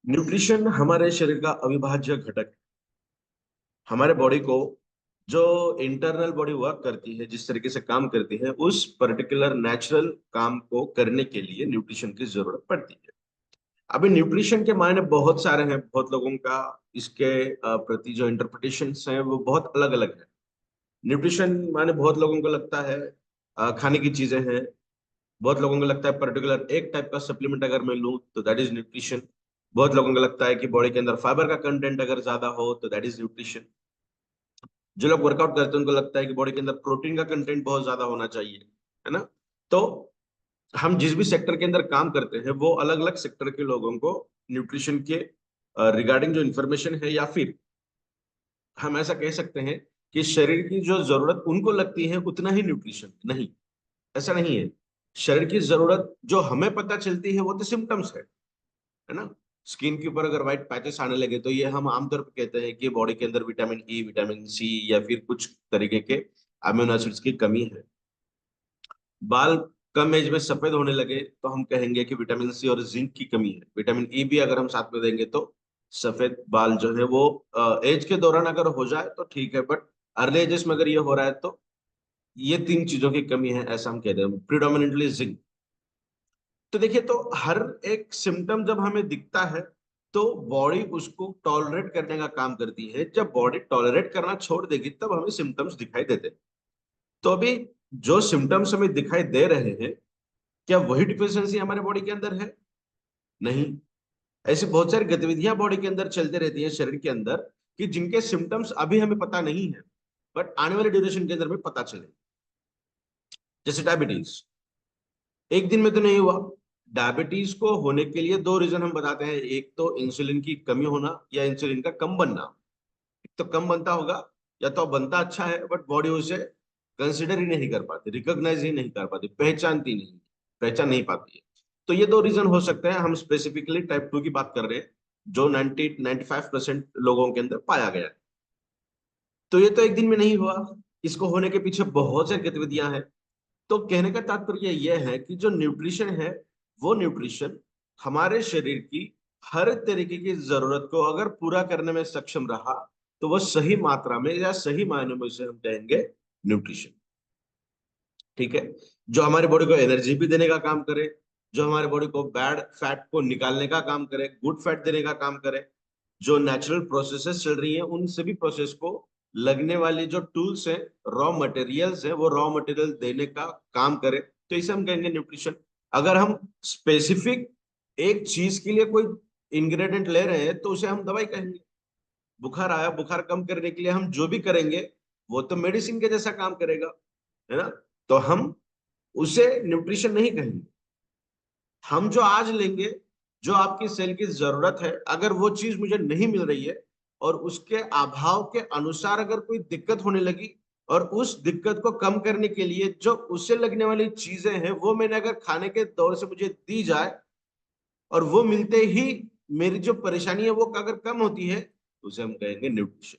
Nutrition हमारे शरीर का अविभाज्य घटक है। हमारे बॉडी को जो इंटरनल बॉडी वर्क करती है, जिस तरीके से काम करती है, उस पर्टिकुलर नेचुरल काम को करने के लिए न्यूट्रिशन की जरूरत पड़ती है। अभी न्यूट्रिशन के मायने बहुत सारे हैं। बहुत लोगों का इसके प्रति जो इंटरप्रिटेशन है वो बहुत अलग अलग है। न्यूट्रिशन माने बहुत लोगों को लगता है खाने की चीजें हैं। बहुत लोगों को लगता है पर्टिकुलर एक टाइप का सप्लीमेंट अगर मैं लूं तो दैट इज न्यूट्रिशन। बहुत लोगों को लगता है कि बॉडी के अंदर फाइबर का कंटेंट अगर ज्यादा हो तो दैट इज न्यूट्रिशन। जो लोग वर्कआउट करते हैं उनको लगता है कि बॉडी के अंदर प्रोटीन का कंटेंट बहुत ज्यादा होना चाहिए, है ना। तो हम जिस भी सेक्टर के अंदर काम करते हैं वो अलग अलग सेक्टर के लोगों को न्यूट्रिशन के रिगार्डिंग जो इंफॉर्मेशन है, या फिर हम ऐसा कह सकते हैं कि शरीर की जो जरूरत उनको लगती है उतना ही न्यूट्रिशन नहीं। ऐसा नहीं है। शरीर की जरूरत जो हमें पता चलती है वो तो सिम्टम्स है ना। स्किन के ऊपर अगर व्हाइट पैचेस आने लगे तो ये हम आमतौर पर कहते हैं कि बॉडी के अंदर विटामिन ई, विटामिन सी या फिर कुछ तरीके के अमीनो एसिड्स की कमी है। बाल कम एज में सफेद होने लगे तो हम कहेंगे कि विटामिन सी और जिंक की कमी है। विटामिन ई भी अगर हम साथ में देंगे तो सफेद बाल जो है वो एज के दौरान अगर हो जाए तो ठीक है, बट अर्ली एजेस में अगर ये हो रहा है तो ये तीन चीजों की कमी है, ऐसा हम कहते हैं, प्रिडोमिनेटली जिंक। तो देखिए, तो हर एक सिम्टम जब हमें दिखता है तो बॉडी उसको टॉलरेट करने का काम करती है। जब बॉडी टॉलरेट करना छोड़ देगी तब हमें सिम्टम्स दिखाई देते हैं। तो अभी जो सिम्टम्स हमें दिखाई दे रहे हैं, क्या वही डिफिशियंसी हमारे बॉडी के अंदर है? नहीं। ऐसी बहुत सारी गतिविधियां बॉडी के अंदर चलती रहती है, शरीर के अंदर, कि जिनके सिम्टम्स अभी हमें पता नहीं है, बट आने वाले ड्यूरेशन के अंदर में पता चले। जैसे डायबिटीज एक दिन में तो नहीं हुआ। डायबिटीज को होने के लिए दो रीजन हम बताते हैं। एक तो इंसुलिन की कमी होना या इंसुलिन का कम बनना। एक तो कम बनता होगा, या तो बनता अच्छा है बट बॉडी उसे कंसिडर ही नहीं कर पाती, रिकॉग्नाइज ही नहीं कर पाती, पहचानती नहीं, पहचान नहीं पाती है। तो ये दो रीजन हो सकते हैं। हम स्पेसिफिकली टाइप 2 की बात कर रहे हैं, जो 90-95% लोगों के अंदर पाया गया है। तो ये तो एक दिन में नहीं हुआ। इसको होने के पीछे बहुत सारी गतिविधियां हैं। तो कहने का तात्पर्य यह है कि जो न्यूट्रिशन है, वो न्यूट्रिशन हमारे शरीर की हर तरीके की जरूरत को अगर पूरा करने में सक्षम रहा तो वो सही मात्रा में या सही मायनों में उसे हम कहेंगे न्यूट्रिशन। ठीक है। जो हमारी बॉडी को एनर्जी भी देने का काम करे, जो हमारे बॉडी को बैड फैट को निकालने का काम करे, गुड फैट देने का काम करे, जो नेचुरल प्रोसेसेस चल रही हैं उन सभी प्रोसेस को लगने वाली जो टूल्स हैं, रॉ मटेरियल्स हैं, वो रॉ मटेरियल देने का काम करे, तो इसे हम कहेंगे न्यूट्रिशन। अगर हम स्पेसिफिक एक चीज के लिए कोई इंग्रेडिएंट ले रहे हैं तो उसे हम दवाई कहेंगे। बुखार आया, बुखार कम करने के लिए हम जो भी करेंगे वो तो मेडिसिन के जैसा काम करेगा, है ना। तो हम उसे न्यूट्रिशन नहीं कहेंगे। हम जो आज लेंगे, जो आपकी सेल की जरूरत है, अगर वो चीज मुझे नहीं मिल रही है और उसके अभाव के अनुसार अगर कोई दिक्कत होने लगी, और उस दिक्कत को कम करने के लिए जो उससे लगने वाली चीजें हैं वो मैंने अगर खाने के दौर से मुझे दी जाए, और वो मिलते ही मेरी जो परेशानी है वो अगर कम होती है, तो उसे हम कहेंगे न्यूट्रिशन।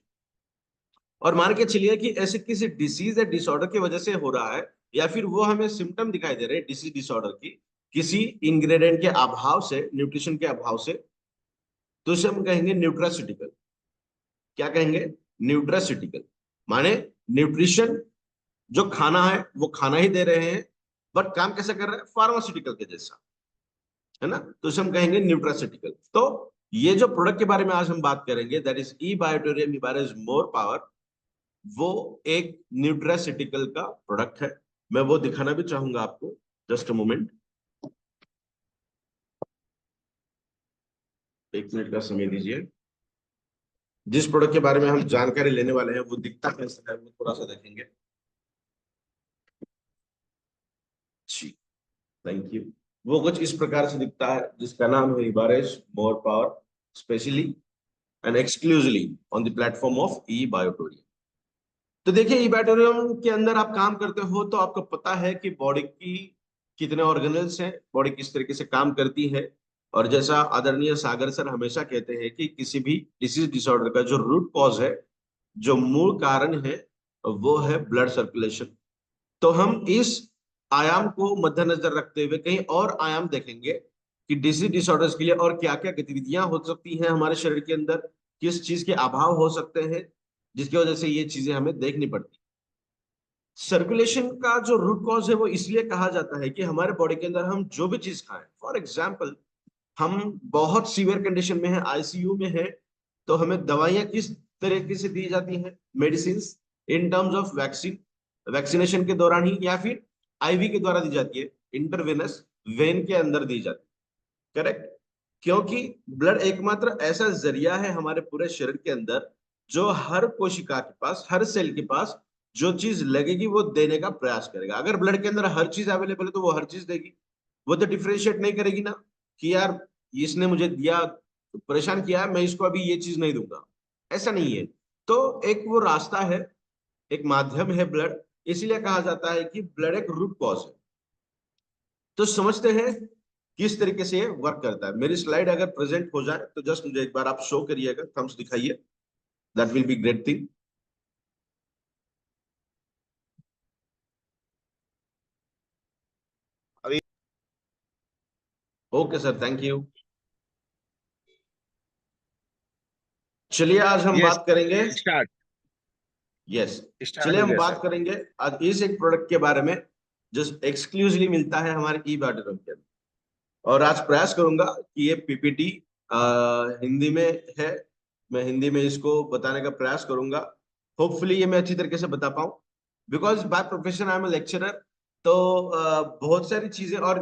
और मान के चलिए कि ऐसे किसी डिसीज या डिसऑर्डर की वजह से हो रहा है, या फिर वो हमें सिम्टम दिखाई दे रहे हैं डिसीज डिसऑर्डर की, किसी इंग्रेडिएंट के अभाव से, न्यूट्रिशन के अभाव से, तो उसे हम कहेंगे न्यूट्रास्यूटिकल। क्या कहेंगे? न्यूट्रास्यूटिकल। माने न्यूट्रिशन जो खाना है वो खाना ही दे रहे हैं, बट काम कैसे कर रहे हैं? फार्मास्यूटिकल के जैसा, है ना। तो उसे हम कहेंगे न्यूट्रास्यूटिकल। तो ये जो प्रोडक्ट के बारे में आज हम बात करेंगे, that is E Biotorium Hibaris more power, वो एक न्यूट्रास्यूटिकल का प्रोडक्ट है। मैं वो दिखाना भी चाहूंगा आपको। जस्ट अ मोमेंट, एक मिनट का समय दीजिए। जिस प्रोडक्ट के बारे में हम जानकारी लेने वाले हैं वो दिखता कैसा है वो थोड़ा सा देखेंगे। जी, थैंक यू। वो कुछ इस प्रकार से दिखता है, जिसका नाम है Hibaris more power, specially and exclusively on the platform of E Biotorium. तो देखिए, ई बायोटोरियम के अंदर आप काम करते हो तो आपको पता है कि बॉडी की कितने ऑर्गेनल्स हैं, बॉडी किस तरीके से काम करती है। और जैसा आदरणीय सागर सर हमेशा कहते हैं कि किसी भी डिसीज डिसऑर्डर का जो रूट कॉज है, जो मूल कारण है, वो है ब्लड सर्कुलेशन। तो हम इस आयाम को मद्देनजर रखते हुए कहीं और आयाम देखेंगे कि डिसीज डिसऑर्डर्स के लिए और क्या क्या गतिविधियां हो सकती हैं हमारे शरीर के अंदर, किस चीज के अभाव हो सकते हैं जिसकी वजह से ये चीजें हमें देखनी पड़ती। सर्कुलेशन का जो रूट कॉज है वो इसलिए कहा जाता है कि हमारे बॉडी के अंदर हम जो भी चीज खाएं, फॉर एग्जाम्पल हम बहुत सीवियर कंडीशन में है, आईसीयू में है, तो हमें दवाइयां किस तरीके से दी जाती हैं, medicine in terms of vaccine, vaccination के दौरान ही, या फिर आईवी के द्वारा दी जाती है, इंटरवेनस वेन के अंदर दी जाती है, करेक्ट। क्योंकि ब्लड एकमात्र ऐसा जरिया है हमारे पूरे शरीर के अंदर जो हर कोशिका के पास, हर सेल के पास जो चीज लगेगी वो देने का प्रयास करेगा। अगर ब्लड के अंदर हर चीज अवेलेबल है तो वो हर चीज देगी, वो तो डिफ्रेंशिएट नहीं करेगी ना कि यार इसने मुझे दिया, परेशान किया है, मैं इसको अभी ये चीज नहीं दूंगा, ऐसा नहीं है। तो एक वो रास्ता है, एक माध्यम है ब्लड, इसीलिए कहा जाता है कि ब्लड एक रूट कॉज है। तो समझते हैं किस तरीके से ये वर्क करता है। मेरी स्लाइड अगर प्रेजेंट हो जाए तो जस्ट मुझे एक बार आप शो करिएगा, थम्स दिखाइए, that will be great thing. अभी ओके सर, थैंक यू। चलिए आज हम यस, बात करेंगे, स्टार्ट यस, स्टार्ट चलिए हो हम गया बात सर। करेंगे आज इस एक प्रोडक्ट के बारे में जो एक्सक्लूसिवली मिलता है हमारे ई बैटरम के अंदर। और आज प्रयास करूंगा कि ये पीपीटी हिंदी में है, मैं हिंदी में इसको बताने का प्रयास करूंगा। होपफुली ये मैं अच्छी तरीके से बता पाऊं, because by profession I am a lecturer. तो बहुत सारी चीजें, और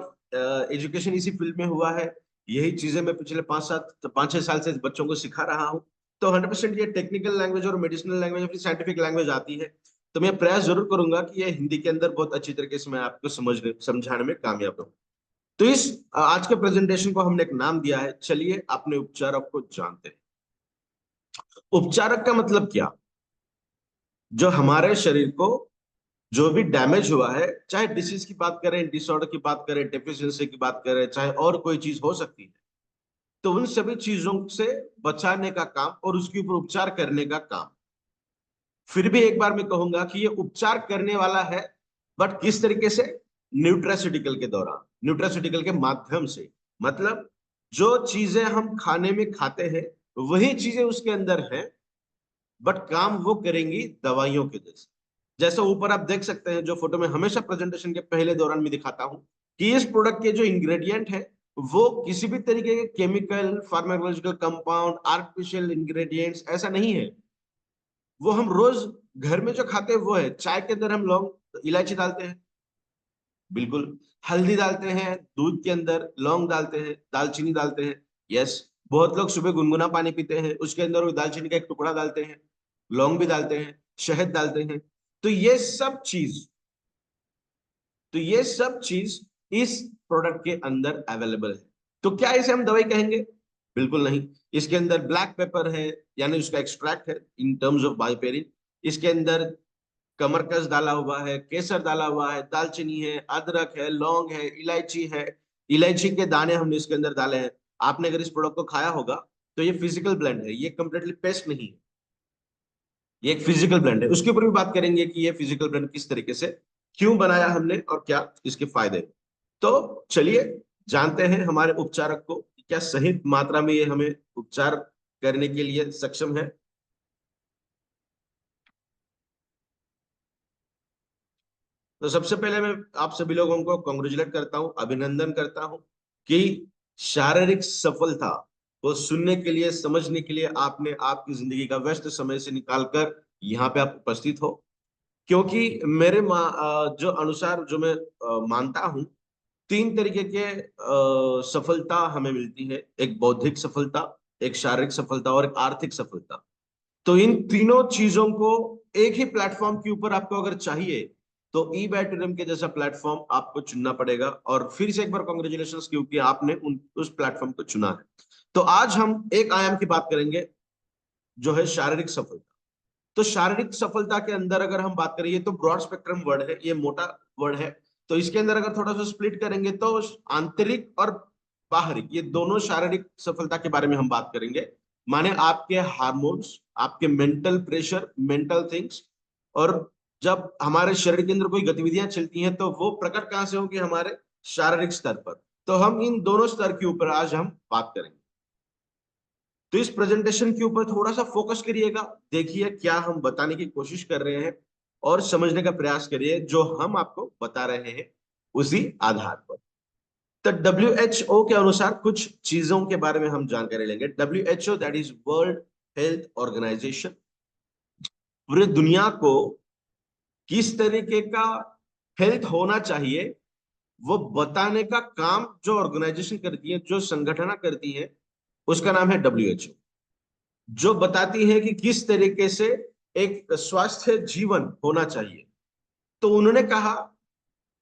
एजुकेशन इसी फील्ड में हुआ है, यही चीजें मैं पिछले 5-6 साल से बच्चों को सिखा रहा हूँ। तो 100% ये टेक्निकल लैंग्वेज और मेडिसिनल लैंग्वेज और फिर साइंटिफिक लैंग्वेज आती है। तो मैं प्रयास जरूर करूंगा कि ये हिंदी के अंदर बहुत अच्छी तरीके से मैं आपको समझने समझाने में कामयाब रहूं। तो इस आज के प्रेजेंटेशन को हमने एक नाम दिया है, चलिए अपने उपचारक को जानते हैं। उपचारक का मतलब क्या? जो हमारे शरीर को जो भी डैमेज हुआ है, चाहे डिसीज की बात करें, डिसऑर्डर की बात करें, डेफिशिएंसी की बात करें, चाहे और कोई चीज हो सकती है, तो उन सभी चीजों से बचाने का काम और उसके ऊपर उपचार करने का काम। फिर भी एक बार मैं कहूंगा कि ये उपचार करने वाला है, बट किस तरीके से? न्यूट्रास्यूटिकल के दौरान, न्यूट्रास्यूटिकल के माध्यम से। मतलब जो चीजें हम खाने में खाते हैं वही चीजें उसके अंदर हैं, बट काम वो करेंगी दवाइयों के जैसे। जैसे ऊपर आप देख सकते हैं, जो फोटो में हमेशा प्रेजेंटेशन के पहले दौरान में दिखाता हूं, कि इस प्रोडक्ट के जो इंग्रेडिएंट है वो किसी भी तरीके के chemical, pharmacological compound, artificial ingredients ऐसा नहीं है। वो हम रोज घर में जो खाते हैं वो है। चाय के अंदर हम लौंग इलायची डालते हैं, बिल्कुल। हल्दी डालते हैं, दूध के अंदर लौंग डालते हैं, दालचीनी डालते हैं, यस। बहुत लोग सुबह गुनगुना पानी पीते हैं, उसके अंदर वो दालचीनी का एक टुकड़ा डालते हैं, लौंग भी डालते हैं, शहद डालते हैं। तो ये सब चीज, तो ये सब चीज इस प्रोडक्ट के अंदर अवेलेबल है। तो क्या इसे हम दवाई कहेंगे? बिल्कुल नहीं। इसके अंदर ब्लैक पेपर है, यानी उसका एक्सट्रैक्ट है इन टर्म्स ऑफ बाइपेरिन। इसके अंदर कमरकस डाला हुआ है, केसर डाला हुआ है, दालचीनी है, अदरक है, लौंग है, इलायची है। इलायची के दाने हमने इसके अंदर डाले हैं। आपने अगर इस प्रोडक्ट को खाया होगा तो ये फिजिकल ब्लेंड है, ये कंप्लीटली पेस्ट नहीं है, ये एक फिजिकल ब्लेंड है। उसके ऊपर भी बात करेंगे कि ये फिजिकल ब्लेंड किस तरीके से, क्यों बनाया हमने और क्या इसके फायदे। तो चलिए जानते हैं हमारे उपचारक को, क्या सही मात्रा में ये हमें उपचार करने के लिए सक्षम है। तो सबसे पहले मैं आप सभी लोगों को कॉन्ग्रेचुलेट करता हूं, अभिनंदन करता हूं कि शारीरिक सफलता को सुनने के लिए, समझने के लिए आपने आपकी जिंदगी का व्यस्त समय से निकालकर यहाँ पे आप उपस्थित हो। क्योंकि मेरे जो अनुसार, जो मैं मानता हूं, 3 तरीके के सफलता हमें मिलती है, एक बौद्धिक सफलता, एक शारीरिक सफलता और एक आर्थिक सफलता। तो इन तीनों चीजों को एक ही प्लेटफॉर्म के ऊपर आपको अगर चाहिए तो ई बैटरियम के जैसा प्लेटफॉर्म आपको चुनना पड़ेगा। और फिर से एक बार कॉन्ग्रेचुलेशन, क्योंकि आपने उस प्लेटफॉर्म को चुना है। तो आज हम एक आयाम की बात करेंगे जो है शारीरिक सफलता। तो शारीरिक सफलता के अंदर अगर हम बात करें, ये तो ब्रॉड स्पेक्ट्रम वर्ड है, ये मोटा वर्ड है। तो इसके अंदर अगर थोड़ा सा स्प्लिट करेंगे तो आंतरिक और बाहरी, ये दोनों शारीरिक सफलता के बारे में हम बात करेंगे। माने आपके हार्मोन्स, आपके मेंटल प्रेशर, मेंटल थिंग्स। और जब हमारे शरीर के अंदर कोई गतिविधियां चलती हैं तो वो प्रकट कहां से होगी? हमारे शारीरिक स्तर पर। तो हम इन दोनों स्तर के ऊपर आज हम बात करेंगे। तो इस प्रेजेंटेशन के ऊपर थोड़ा सा फोकस करिएगा, देखिए क्या हम बताने की कोशिश कर रहे हैं और समझने का प्रयास करिए जो हम आपको बता रहे हैं उसी आधार पर। तो WHO के अनुसार कुछ चीजों के बारे में हम जानकारी लेंगे। WHO that is world health organization पूरे दुनिया को किस तरीके का हेल्थ होना चाहिए वो बताने का काम जो ऑर्गेनाइजेशन करती है, जो संगठन करती है, उसका नाम है WHO। जो बताती है कि किस तरीके से एक स्वास्थ्य जीवन होना चाहिए। तो उन्होंने कहा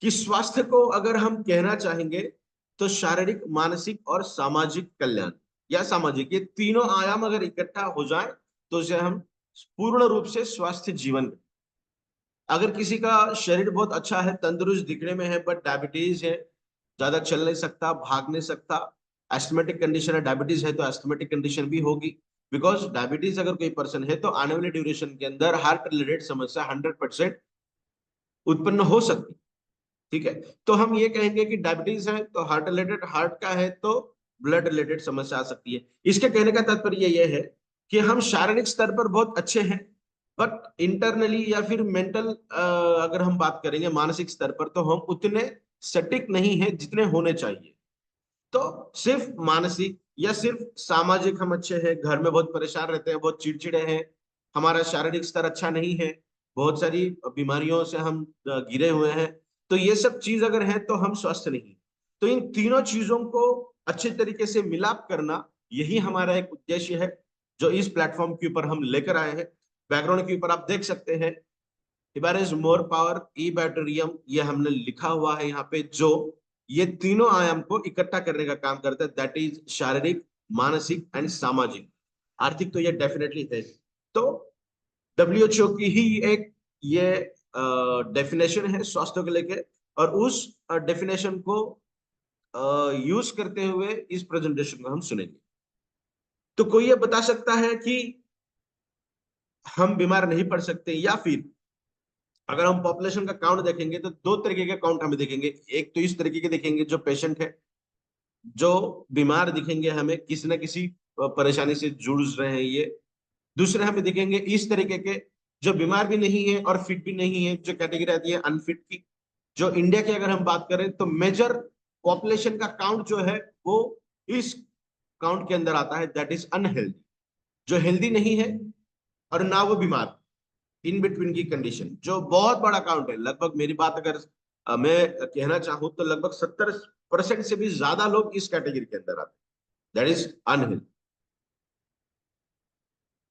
कि स्वास्थ्य को अगर हम कहना चाहेंगे तो शारीरिक, मानसिक और सामाजिक कल्याण या सामाजिक, ये तीनों आयाम अगर इकट्ठा हो जाए तो उसे हम पूर्ण रूप से स्वास्थ्य जीवन। अगर किसी का शरीर बहुत अच्छा है, तंदुरुस्त दिखने में है, बट डायबिटीज है, ज्यादा चल नहीं सकता, भाग नहीं सकता, एस्थमेटिक कंडीशन है, डायबिटीज है तो एस्थमेटिक कंडीशन भी होगी। बिकॉज डायबिटीज अगर कोई पर्सन है तो आने वाले ड्यूरेशन के अंदर हार्ट रिलेटेड समस्या 100% उत्पन्न हो सकती। ठीक है, तो हम ये कहेंगे कि डायबिटीज है तो हार्ट रिलेटेड, हार्ट का है तो ब्लड रिलेटेड समस्या आ सकती है। इसके कहने का तात्पर्य यह है कि हम शारीरिक स्तर पर बहुत अच्छे हैं, बट इंटरनली या फिर मेंटल अगर हम बात करेंगे मानसिक स्तर पर तो हम उतने सटीक नहीं है जितने होने चाहिए। तो सिर्फ मानसिक या सिर्फ सामाजिक हम अच्छे हैं, घर में बहुत परेशान रहते हैं, बहुत चिड़चिड़े हैं, हमारा शारीरिक स्तर अच्छा नहीं है, बहुत सारी बीमारियों से हम घिरे हुए हैं, तो ये सब चीज अगर है तो हम स्वस्थ नहीं। तो इन तीनों चीजों को अच्छे तरीके से मिलाप करना, यही हमारा एक उद्देश्य है जो इस प्लेटफॉर्म के ऊपर हम लेकर आए हैं। बैकग्राउंड के ऊपर आप देख सकते हैं इबारिस मोर पावर ई बैटरियम, ये हमने लिखा हुआ है यहाँ पे, जो ये तीनों आयाम को इकट्ठा करने का काम करता है, दैट इज शारीरिक, मानसिक एंड सामाजिक। आर्थिक तो ये डेफिनेटली है। तो WHO की ही एक ये डेफिनेशन है स्वास्थ्य को लेके, और उस डेफिनेशन को यूज करते हुए इस प्रेजेंटेशन को हम सुनेंगे। तो कोई ये बता सकता है कि हम बीमार नहीं पड़ सकते, या फिर अगर हम पॉपुलेशन का काउंट देखेंगे तो दो तरीके के काउंट हमें देखेंगे। एक तो इस तरीके के देखेंगे जो पेशेंट है, जो बीमार दिखेंगे हमें, किसी ना किसी परेशानी से जूझ रहे हैं ये। दूसरे हमें दिखेंगे इस तरीके के जो बीमार भी नहीं है और फिट भी नहीं है, जो कैटेगरी आती है अनफिट की। जो इंडिया की अगर हम बात करें तो मेजर पॉपुलेशन का काउंट जो है वो इस काउंट के अंदर आता है, दैट इज अनहेल्दी। जो हेल्दी नहीं है और ना वो बीमार, इन बिटवीन की कंडीशन, जो बहुत बड़ा काउंट है। लगभग मेरी बात अगर मैं कहना चाहूं तो लगभग 70% से भी ज्यादा लोग इस कैटेगरी के अंदर आते हैं, दैट इज अनहेल्दी।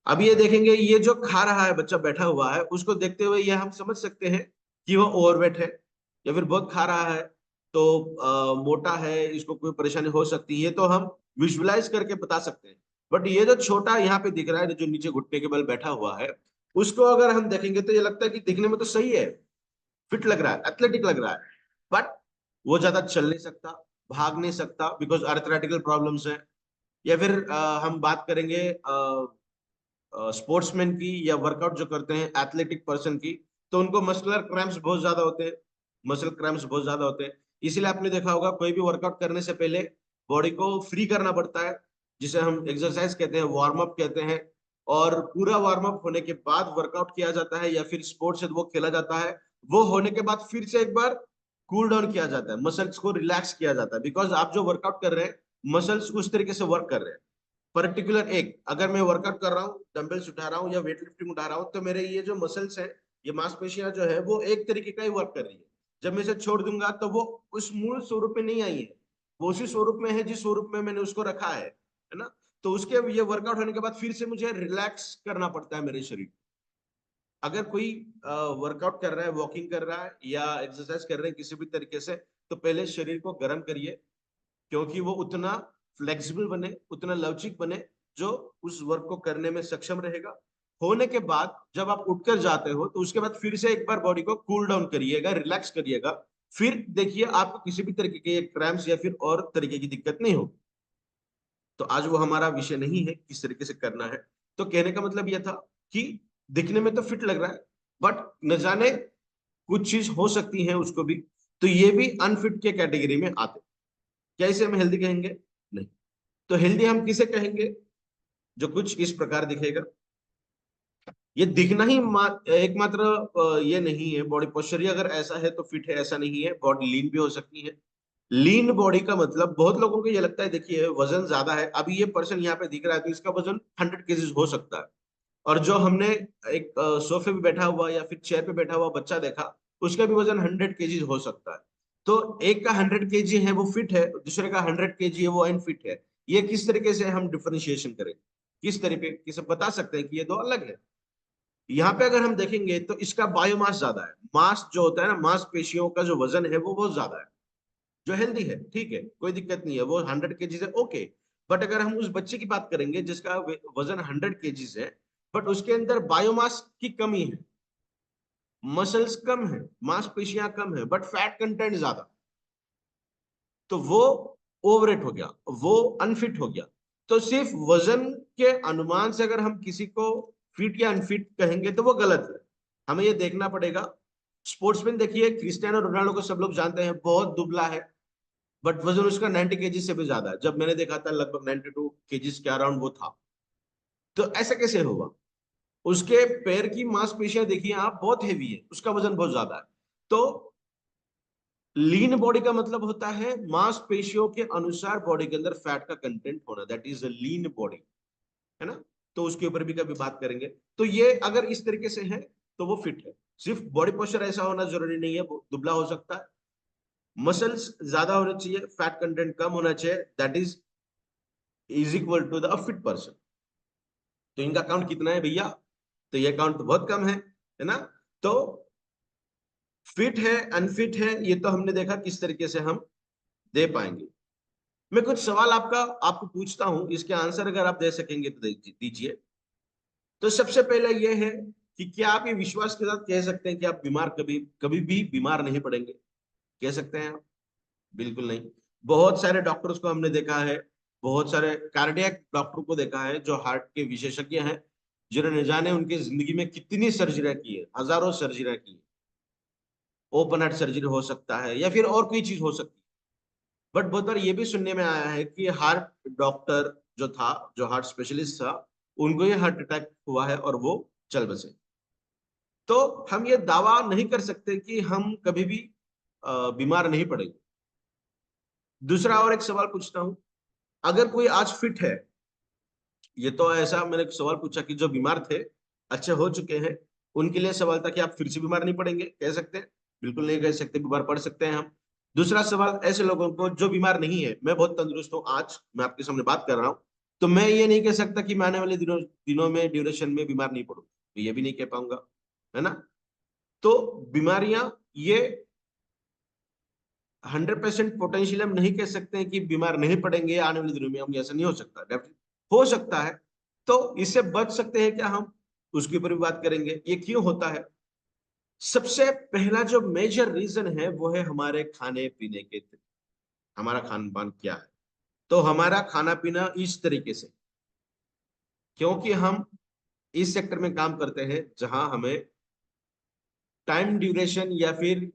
अब ये देखेंगे ये जो खा रहा है बच्चा बैठा हुआ है, उसको देखते हुए ये हम समझ सकते हैं कि वो ओवरवेट है या फिर बहुत खा रहा है, तो मोटा है, इसको कोई परेशानी हो सकती है, तो हम विजुअलाइज करके बता सकते हैं। बट ये जो छोटा यहाँ पे दिख रहा है, जो नीचे घुटने के बल बैठा हुआ है, उसको अगर हम देखेंगे तो ये लगता है कि दिखने में तो सही है, फिट लग रहा है, एथलेटिक लग रहा है, बट वो ज्यादा चल नहीं सकता, भाग नहीं सकता, बिकॉज अर्थराइटिकल प्रॉब्लम्स है। या फिर हम बात करेंगे स्पोर्ट्समैन की या वर्कआउट जो करते हैं एथलेटिक पर्सन की, तो उनको मस्कुलर क्रैम्प्स बहुत ज्यादा होते हैं, मसल क्रैम्प्स बहुत ज्यादा होते हैं। इसीलिए आपने देखा होगा कोई भी वर्कआउट करने से पहले बॉडी को फ्री करना पड़ता है, जिसे हम एक्सरसाइज कहते हैं, वार्म अप कहते हैं। और पूरा वार्म अप होने के बाद वर्कआउट किया जाता है या फिर स्पोर्ट्स है वो खेला जाता है। वो होने के बाद फिर से एक बार कूल डाउन किया जाता है, मसल्स को रिलैक्स किया जाता है, बिकॉज आप जो वर्कआउट कर रहे हैं मसल्स उस तरीके से वर्क कर रहे हैं। पर्टिकुलर एक, अगर मैं वर्कआउट कर रहा हूँ, डंबल्स उठा रहा हूँ या वेट लिफ्टिंग उठा रहा हूँ, तो मेरे ये जो मसल्स है, ये मांसपेशियां जो है वो एक तरीके का ही वर्क कर रही है। जब मैं इसे छोड़ दूंगा तो वो उस मूल स्वरूप में नहीं आई है, वो उसी स्वरूप में है जिस स्वरूप में मैंने उसको रखा है ना। तो उसके ये वर्कआउट होने के बाद फिर से मुझे रिलैक्स करना पड़ता है मेरे शरीर। अगर कोई वर्कआउट कर रहा है, वॉकिंग कर रहा है या एक्सरसाइज कर रहे हैं किसी भी तरीके से, तो पहले शरीर को गर्म करिए, क्योंकि वो उतना फ्लेक्सिबल बने, उतना लवचिक बने, जो उस वर्क को करने में सक्षम रहेगा। होने के बाद जब आप उठकर जाते हो तो उसके बाद फिर से एक बार बॉडी को कूल डाउन करिएगा, रिलैक्स करिएगा, फिर देखिए आपको किसी भी तरीके के क्रैम्प्स या फिर और तरीके की दिक्कत नहीं होगी। तो आज वो हमारा विषय नहीं है किस तरीके से करना है। तो कहने का मतलब यह था कि दिखने में तो फिट लग रहा है, बट न जाने कुछ चीज हो सकती है उसको भी, तो ये भी अनफिट के कैटेगरी में आते। क्या इसे हम हेल्दी कहेंगे? नहीं। तो हेल्दी हम किसे कहेंगे? जो कुछ इस प्रकार दिखेगा। ये दिखना ही एकमात्र ये नहीं है। बॉडी पोस्चर ही अगर ऐसा है तो फिट है, ऐसा नहीं है। बॉडी लीन भी हो सकती है। लीन बॉडी का मतलब बहुत लोगों को ये लगता है, देखिए वजन ज्यादा है, अभी ये पर्सन यहाँ पे दिख रहा है तो इसका वजन 100 केजीज हो सकता है। और जो हमने एक सोफे पे बैठा हुआ या फिर चेयर पे बैठा हुआ बच्चा देखा, उसका भी वजन 100 केजीज हो सकता है। तो एक का 100 केजी है वो फिट है, दूसरे का 100 केजी है वो अनफिट है। ये किस तरीके से हम डिफरेंशिएशन करें? किस तरीके से बता सकते हैं कि ये दो अलग है? यहाँ पे अगर हम देखेंगे तो इसका बायोमास ज्यादा है। मास जो होता है ना, मांस पेशियों का जो वजन है वो बहुत ज्यादा है। जो हेल्दी है, ठीक है, कोई दिक्कत नहीं है, वो 100 केजी है, ओके। बट अगर हम उस बच्चे की बात करेंगे जिसका वजन 100 केजी है, बट उसके अंदर बायोमास की कमी है, मसल्स कम है, मांसपेशियां कम है, बट फैट कंटेंट ज्यादा, तो वो ओवरवेट हो गया, वो अनफिट हो गया। तो सिर्फ वजन के अनुमान से अगर हम किसी को फिट या अनफिट कहेंगे तो वो गलत है। हमें ये देखना पड़ेगा। स्पोर्ट्समैन देखिए, क्रिस्टियानो रोनाल्डो को सब लोग जानते हैं, बहुत दुबला है, बट वजन उसका 90 केजी से भी ज्यादा है। जब मैंने देखा था लगभग 92 केजी के अराउंड वो था। तो ऐसा कैसे हुआ? उसके पैर की मांसपेशियां देखिए आप, बहुत हेवी है, उसका वजन बहुत ज्यादा है। तो लीन बॉडी का मतलब होता है मांसपेशियों के अनुसार बॉडी के अंदर फैट का कंटेंट होना, that is a lean body, है ना? तो उसके ऊपर भी कभी बात करेंगे। तो ये अगर इस तरीके से है तो वो फिट है। सिर्फ बॉडी पोस्चर ऐसा होना जरूरी नहीं है, वो दुबला हो सकता है, मसल्स ज्यादा होने चाहिए, फैट कंटेंट कम होना चाहिए, that is equal to the fit person. तो इनका काउंट कितना है भैया? तो ये काउंट तो बहुत कम है ना? तो फिट है, अनफिट है, ये तो हमने देखा किस तरीके से हम दे पाएंगे। मैं कुछ सवाल आपको पूछता हूं, इसके आंसर अगर आप दे सकेंगे तो दीजिए। तो सबसे पहले ये है कि क्या आप ये विश्वास के साथ कह सकते हैं कि आप बीमार कभी कभी भी बीमार नहीं पड़ेंगे? कह सकते हैं आप? बिल्कुल नहीं। बहुत सारे डॉक्टर्स को हमने देखा है, बहुत सारे कार्डियक डॉक्टर को देखा है जो हार्ट के विशेषज्ञ हैं, जिन्होंने जाने उनकी जिंदगी में कितनी सर्जरी की है, हजारों सर्जरी की है। ओपन हार्ट सर्जरी हो सकता है या फिर और कोई चीज हो सकती है। बट बहुत बार ये भी सुनने में आया है कि हार्ट डॉक्टर जो था, जो हार्ट स्पेशलिस्ट था, उनको ही हार्ट अटैक हुआ है और वो चल बसे। तो हम ये दावा नहीं कर सकते कि हम कभी भी बीमार नहीं पड़ेंगे। दूसरा और एक सवाल पूछता हूं, अगर कोई आज फिट है, ये तो ऐसा मैंने एक सवाल पूछा कि जो बीमार थे, अच्छे हो चुके हैं, उनके लिए सवाल था कि आप फिर से बीमार नहीं पड़ेंगे, कह सकते हैं? बिल्कुल नहीं कह सकते, बीमार पड़ सकते हैं हम। दूसरा सवाल ऐसे लोगों को जो बीमार नहीं है, मैं बहुत तंदुरुस्त हूँ, आज मैं आपके सामने बात कर रहा हूँ, तो मैं ये नहीं कह सकता कि मैं आने वाले दिनों में ड्यूरेशन में बीमार नहीं पड़ूंगा, तो ये भी नहीं कह पाऊंगा, है ना? तो बीमारियां ये 100% पोटेंशियल हम नहीं कह सकते हैं कि बीमार नहीं पड़ेंगे आने वाले दिनों में, हम ऐसा नहीं हो सकता, डेफिनेटली हो सकता है। तो इससे बच सकते हैं क्या हम? उसके ऊपर भी बात करेंगे, ये क्यों होता है। सबसे पहला जो मेजर रीजन है वो है हमारे खाने पीने के तरीके। हमारा खान पान क्या है? तो हमारा खाना पीना इस तरीके से, क्योंकि हम इस सेक्टर में काम करते हैं जहां हमें टाइम ड्यूरेशन या फिर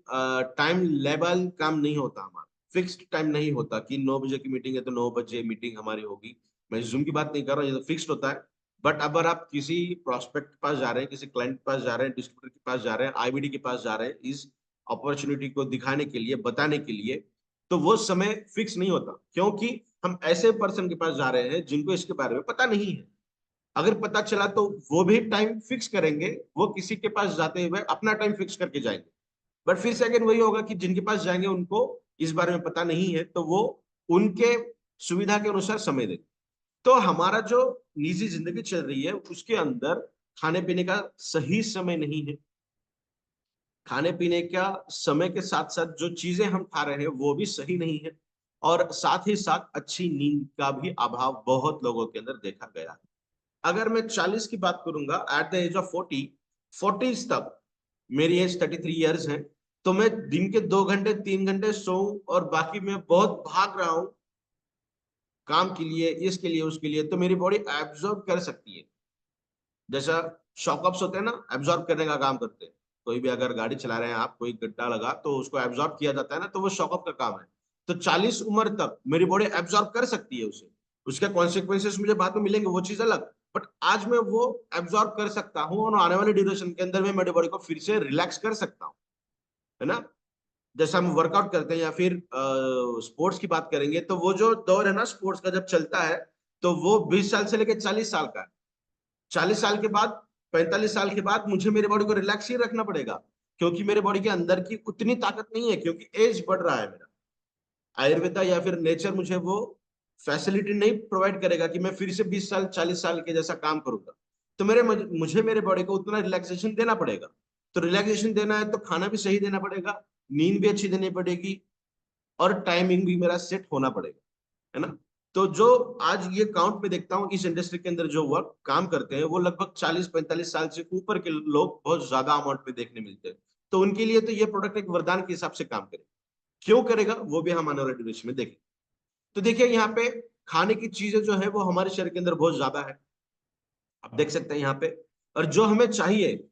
टाइम लेवल काम नहीं होता, हमारा फिक्स्ड टाइम नहीं होता कि 9 बजे की मीटिंग है तो 9 बजे मीटिंग हमारी होगी। मैं जूम की बात नहीं कर रहा हूँ, ये तो फिक्स्ड होता है। बट अगर आप किसी प्रोस्पेक्ट के पास जा रहे हैं, किसी क्लाइंट के पास जा रहे हैं, डिस्ट्रीब्यूटर के पास जा रहे हैं, आईबीडी के पास जा रहे हैं, इस अपॉर्चुनिटी को दिखाने के लिए, बताने के लिए, तो वो समय फिक्स नहीं होता, क्योंकि हम ऐसे पर्सन के पास जा रहे हैं जिनको इसके बारे में पता नहीं है। अगर पता चला तो वो भी टाइम फिक्स करेंगे, वो किसी के पास जाते हुए अपना टाइम फिक्स करके जाएंगे। बट फिर से अगर वही होगा कि जिनके पास जाएंगे उनको इस बारे में पता नहीं है, तो वो उनके सुविधा के अनुसार समय देंगे। तो हमारा जो निजी जिंदगी चल रही है उसके अंदर खाने पीने का सही समय नहीं है। खाने पीने का समय के साथ साथ जो चीजें हम खा रहे हैं वो भी सही नहीं है। और साथ ही साथ अच्छी नींद का भी अभाव बहुत लोगों के अंदर देखा गया है। अगर मैं 40 की बात करूंगा, एट द एज ऑफ 40 तक, मेरी एज 33 ईयर्स है, तो मैं दिन के 2 घंटे 3 घंटे सोऊं और बाकी मैं बहुत भाग रहा हूं काम के लिए, इसके लिए, उसके लिए, तो मेरी बॉडी एब्जॉर्ब कर सकती है। जैसा शॉकअप्स होते हैं ना, एब्जॉर्ब करने का काम करते हैं। कोई भी अगर गाड़ी चला रहे हैं आप, कोई गड्ढा लगा तो उसको एब्जॉर्ब किया जाता है ना, तो वो शॉकअप का काम है। तो 40 उम्र तक मेरी बॉडी एब्जॉर्ब कर सकती है उसे। उसके कॉन्सिक्वेंसेस मुझे बाद में मिलेंगे, वो चीज अलग, बट आज मैं वो एब्जॉर्ब कर सकता हूँ और आने वाले ड्यूरेशन के अंदर मैं मेरी बॉडी को फिर से रिलैक्स कर सकता हूँ, है ना। जैसे हम वर्कआउट करते हैं या फिर स्पोर्ट्स की बात करेंगे, तो वो जो दौर है ना स्पोर्ट्स का जब चलता है, तो वो 20 साल से लेकर 40 साल का है। 40 साल के बाद, 45 साल के बाद मुझे मेरी बॉडी को रिलैक्स ही रखना पड़ेगा, क्योंकि मेरे बॉडी के अंदर की उतनी ताकत नहीं है, क्योंकि एज बढ़ रहा है मेरा। आयुर्वेदा या फिर नेचर मुझे वो फैसिलिटी नहीं प्रोवाइड करेगा कि मैं फिर से 20 साल 40 साल के जैसा काम करूंगा। तो मुझे मेरे बॉडी को उतना रिलैक्सेशन देना पड़ेगा। तो रिलैक्सेशन देना है तो खाना भी सही देना पड़ेगा, नींद भी अच्छी देनी पड़ेगी, और टाइमिंग भी मेरा सेट होना पड़ेगा, है ना। तो जो आज ये काउंट में देखता हूँ इस इंडस्ट्री के अंदर जो वर्क काम करते हैं, वो लगभग 40-45 साल से ऊपर के लोग बहुत ज्यादा अमाउंट में देखने मिलते हैं। तो उनके लिए तो ये प्रोडक्ट एक वरदान के हिसाब से काम करेगा। क्यों करेगा वो भी हम आने वाले डिस्कशन में देखेंगे। तो देखिए यहाँ पे खाने की चीजें जो है वो हमारे शरीर के अंदर बहुत ज्यादा है, आप देख सकते हैं यहाँ पे। और जो हमें चाहिए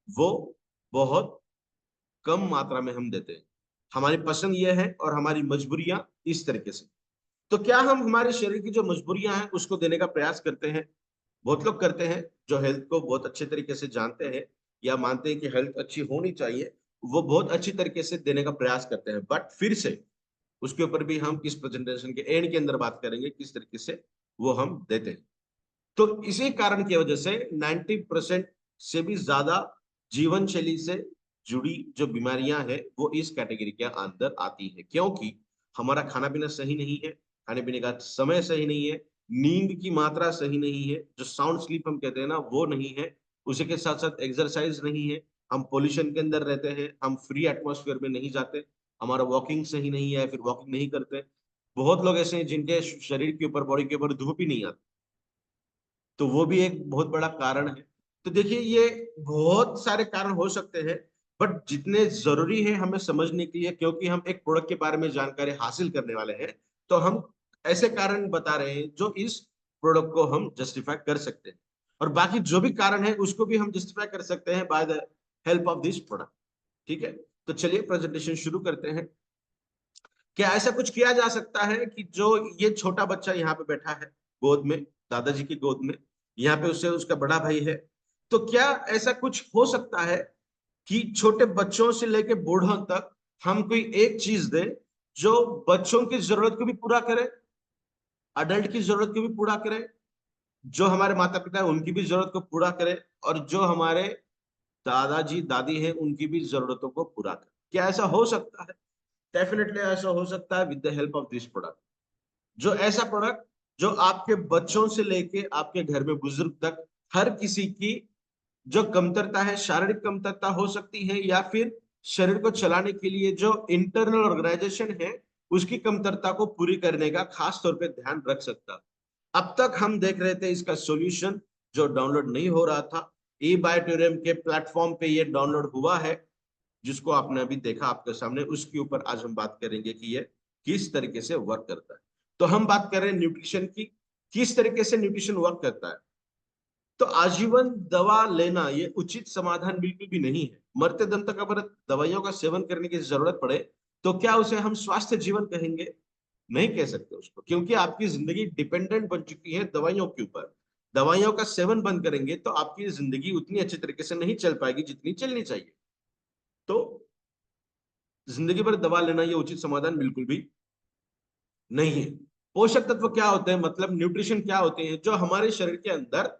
वो बहुत कम मात्रा में हम देते हैं। हमारी पसंद ये है और हमारी मजबूरियां इस तरीके से। तो क्या हम हमारे शरीर की जो मजबूरियां हैं उसको देने का प्रयास करते हैं? बहुत लोग करते हैं जो हेल्थ को बहुत अच्छे तरीके से जानते हैं या मानते हैं कि हेल्थ अच्छी होनी चाहिए, वो बहुत अच्छी तरीके से देने का प्रयास करते हैं। बट फिर से उसके ऊपर भी हम इस प्रेजेंटेशन के एंड के अंदर बात करेंगे किस तरीके से वो हम देते हैं। तो इसी कारण की वजह से 90% से भी ज्यादा जीवन शैली से जुड़ी जो बीमारियां हैं वो इस कैटेगरी के अंदर आती है, क्योंकि हमारा खाना पीना सही नहीं है, खाने पीने का समय सही नहीं है, नींद की मात्रा सही नहीं है, जो साउंड स्लीप हम कहते हैं ना वो नहीं है, उसी के साथ साथ एक्सरसाइज नहीं है, हम पोल्यूशन के अंदर रहते हैं, हम फ्री एटमोसफेयर में नहीं जाते, हमारा वॉकिंग सही नहीं है, फिर वॉकिंग नहीं करते। बहुत लोग ऐसे हैं जिनके शरीर के ऊपर, बॉडी के ऊपर धूप ही नहीं आती, तो वो भी एक बहुत बड़ा कारण है। तो देखिए ये बहुत सारे कारण हो सकते हैं, बट जितने जरूरी है हमें समझने के लिए, क्योंकि हम एक प्रोडक्ट के बारे में जानकारी हासिल करने वाले हैं, तो हम ऐसे कारण बता रहे हैं जो इस प्रोडक्ट को हम जस्टिफाई कर सकते हैं। और बाकी जो भी कारण है उसको भी हम जस्टिफाई कर सकते हैं by the help of this product. ठीक है, तो चलिए प्रेजेंटेशन शुरू करते हैं। क्या ऐसा कुछ किया जा सकता है कि जो ये छोटा बच्चा यहाँ पे बैठा है गोद में, दादाजी की गोद में, यहाँ पे उससे उसका बड़ा भाई है, तो क्या ऐसा कुछ हो सकता है कि छोटे बच्चों से लेके बूढ़ों तक हम कोई एक चीज दें जो बच्चों की जरूरत को भी पूरा करे, अडल्ट की जरूरत को भी पूरा करे, जो हमारे माता पिता है उनकी भी जरूरत को पूरा करे, और जो हमारे दादाजी दादी हैं उनकी भी जरूरतों को पूरा करे? क्या ऐसा हो सकता है? डेफिनेटली ऐसा हो सकता है with the help of this product. जो ऐसा प्रोडक्ट जो आपके बच्चों से लेके आपके घर में बुजुर्ग तक हर किसी की जो कमतरता है, शारीरिक कमतरता हो सकती है या फिर शरीर को चलाने के लिए जो इंटरनल ऑर्गेनाइजेशन है उसकी कमतरता को पूरी करने का खास तौर पे ध्यान रख सकता है। अब तक हम देख रहे थे इसका सॉल्यूशन जो डाउनलोड नहीं हो रहा था, ई बायोटेरियम के प्लेटफॉर्म पे ये डाउनलोड हुआ है, जिसको आपने अभी देखा आपके सामने, उसके ऊपर आज हम बात करेंगे कि ये किस तरीके से वर्क करता है। तो हम बात कर रहे हैं न्यूट्रिशन की, किस तरीके से न्यूट्रिशन वर्क करता है। तो आजीवन दवा लेना ये उचित समाधान बिल्कुल भी नहीं है। मरते दम तक अगर दवाइयों का सेवन करने की जरूरत पड़े तो क्या उसे हम स्वास्थ्य जीवन कहेंगे? नहीं कह सकते उसको, क्योंकि आपकी जिंदगी डिपेंडेंट बन चुकी है दवाइयों के ऊपर। दवाइयों का सेवन बंद करेंगे तो आपकी जिंदगी उतनी अच्छी तरीके से नहीं चल पाएगी जितनी चलनी चाहिए। तो जिंदगी भर दवा लेना ये उचित समाधान बिल्कुल भी नहीं है। पोषक तत्व क्या होते हैं, मतलब न्यूट्रिशन क्या होते हैं, जो हमारे शरीर के अंदर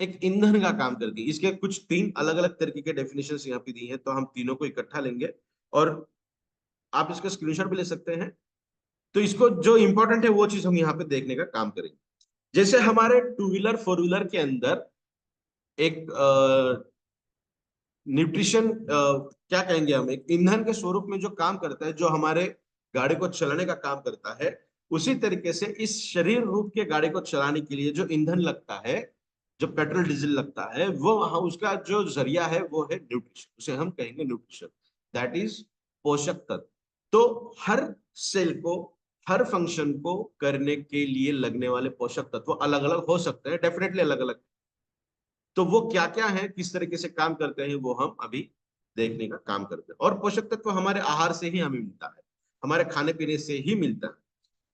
एक ईंधन का काम करती है। इसके कुछ तीन अलग अलग तरीके के डेफिनेशन यहाँ पे दी हैं, तो हम तीनों को इकट्ठा लेंगे और आप इसका स्क्रीनशॉट भी ले सकते हैं। तो इसको जो इंपॉर्टेंट है वो चीज हम यहाँ पे देखने का काम करेंगे। जैसे हमारे टू व्हीलर फोर व्हीलर के अंदर एक न्यूट्रिशन क्या कहेंगे हम, एक ईंधन के स्वरूप में जो काम करता है, जो हमारे गाड़ी को चलाने का काम करता है, उसी तरीके से इस शरीर रूप के गाड़ी को चलाने के लिए जो ईंधन लगता है, जो पेट्रोल डीजल लगता है, वो वहां उसका जो जरिया है वो है न्यूट्रिशन, उसे हम कहेंगे न्यूट्रिशन, दैट इज पोषक तत्व। तो हर सेल को, हर फंक्शन को करने के लिए लगने वाले पोषक तत्व अलग अलग हो सकते हैं, डेफिनेटली अलग अलग। तो वो क्या क्या है, किस तरीके से काम करते हैं, वो हम अभी देखने का काम करते हैं। और पोषक तत्व हमारे आहार से ही हमें मिलता है। हमारे खाने पीने से ही मिलता है।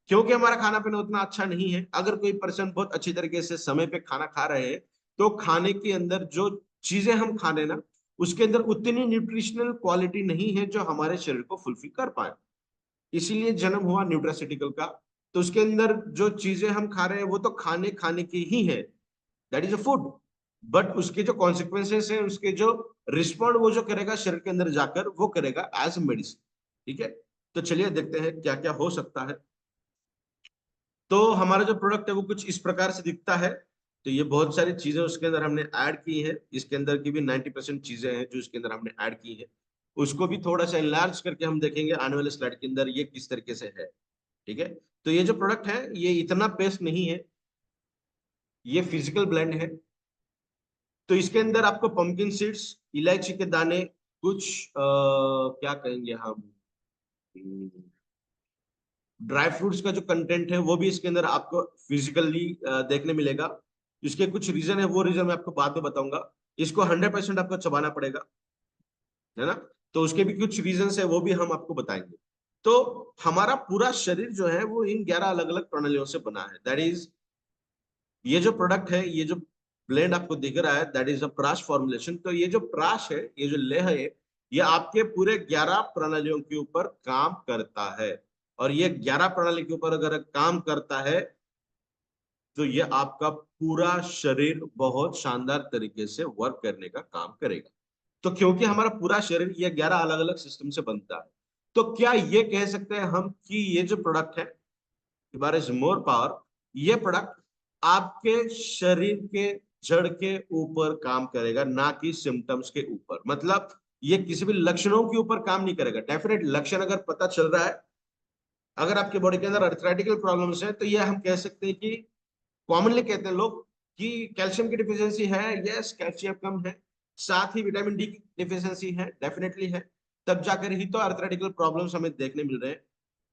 क्योंकि हमारा खाना पीना उतना अच्छा नहीं है। अगर कोई पर्सन बहुत अच्छी तरीके से समय पे खाना खा रहे हैं, तो खाने के अंदर जो चीजें हम खा रहे हैं ना, उसके अंदर उतनी न्यूट्रिशनल क्वालिटी नहीं है जो हमारे शरीर को फुलफिल कर पाए। इसीलिए जन्म हुआ न्यूट्रासिटिकल का। तो उसके अंदर जो चीजें हम खा रहे हैं वो तो खाने खाने की ही है, that is a food. But उसके जो कॉन्सिक्वेंसेस है, उसके जो रिस्पॉन्ड वो जो करेगा शरीर के अंदर जाकर, वो करेगा एज मेडिसिन। ठीक है, तो चलिए देखते हैं क्या क्या हो सकता है। तो हमारा जो प्रोडक्ट है वो कुछ इस प्रकार से दिखता है। तो ये बहुत सारी चीजें उसके अंदर हमने ऐड की है। इसके अंदर की भी 90% चीजें हैं जो इसके अंदर हमने ऐड की है। उसको भी थोड़ा सा एनलार्ज करके हम देखेंगे आने वाले स्लाइड के अंदर ये किस तरीके से है। ठीक है, तो ये जो प्रोडक्ट है ये इतना पेस्ट नहीं है, ये फिजिकल ब्लेंड है। तो इसके अंदर आपको पंपकिन सीड्स, इलायची के दाने, कुछ क्या कहेंगे हम, ड्राई फ्रूट्स का जो कंटेंट है वो भी इसके अंदर आपको फिजिकली देखने मिलेगा। इसके कुछ रीजन है, वो रीजन मैं आपको बाद में बताऊंगा। इसको 100% आपको चबाना पड़ेगा, है ना। तो उसके भी कुछ रीजन है, वो भी हम आपको बताएंगे। तो हमारा पूरा शरीर जो है वो इन 11 अलग अलग प्रणालियों से बना है। दैट इज, ये जो प्रोडक्ट है, ये जो ब्लेंड आपको दिख रहा है, दैट इज अ प्राश फॉर्मुलेशन। तो ये जो प्राश है, ये जो लेह है, ये आपके पूरे 11 प्रणालियों के ऊपर काम करता है। और ये 11 प्रणाली के ऊपर अगर काम करता है, तो ये आपका पूरा शरीर बहुत शानदार तरीके से वर्क करने का काम करेगा। तो क्योंकि हमारा पूरा शरीर ये 11 अलग अलग सिस्टम से बनता है, तो क्या ये कह सकते हैं हम कि ये जो प्रोडक्ट है, बार इज मोर पावर, ये प्रोडक्ट आपके शरीर के जड़ के ऊपर काम करेगा, ना कि सिम्टम्स के ऊपर। मतलब ये किसी भी लक्षणों के ऊपर काम नहीं करेगा। डेफिनेट लक्षण अगर पता चल रहा है, अगर आपके बॉडी के अंदर अर्थराइटिकल प्रॉब्लम्स है, तो ये हम कह सकते हैं कि कॉमनली कहते हैं लोग कि कैल्शियम की डिफिशियंसी है। यस, कैल्शियम कम है, साथ ही विटामिन डी की डिफिशियंसी है, डेफिनेटली है। तब जाकर ही तो अर्थराइटिकल प्रॉब्लम्स हमें देखने मिल रहे हैं।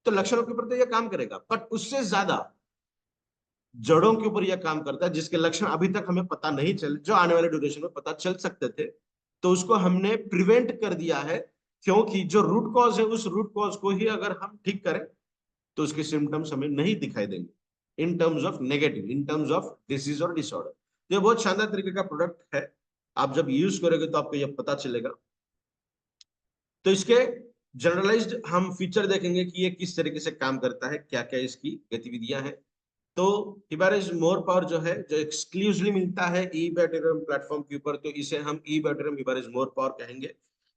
तो लक्षणों के ऊपर तो यह काम करेगा, बट उससे ज्यादा जड़ों के ऊपर यह काम करता है, जिसके लक्षण अभी तक हमें पता नहीं चले, जो आने वाले ड्यूरेशन में पता चल सकते थे। तो उसको हमने प्रिवेंट कर दिया है, क्योंकि जो रूट कॉज है, उस रूट कॉज को ही अगर हम ठीक करें, तो उसके सिम्टम्स हमें नहीं दिखाई देंगे in terms of negative, in terms of disease और डिसऑर्डर। तो ये बहुत शानदार तरीके का प्रोडक्ट है। आप जब यूज करोगे तो आपको यह पता चलेगा। तो इसके जनरलाइज्ड हम फीचर देखेंगे कि ये किस तरीके से काम करता है, क्या क्या इसकी गतिविधियां हैं। तो हिबारिस मोर पावर जो है, जो एक्सक्लूसिवली मिलता है ई बैटरियम प्लेटफॉर्म के ऊपर, तो इसे हम ई बैटरियम हिबारिस मोर पावर कहेंगे,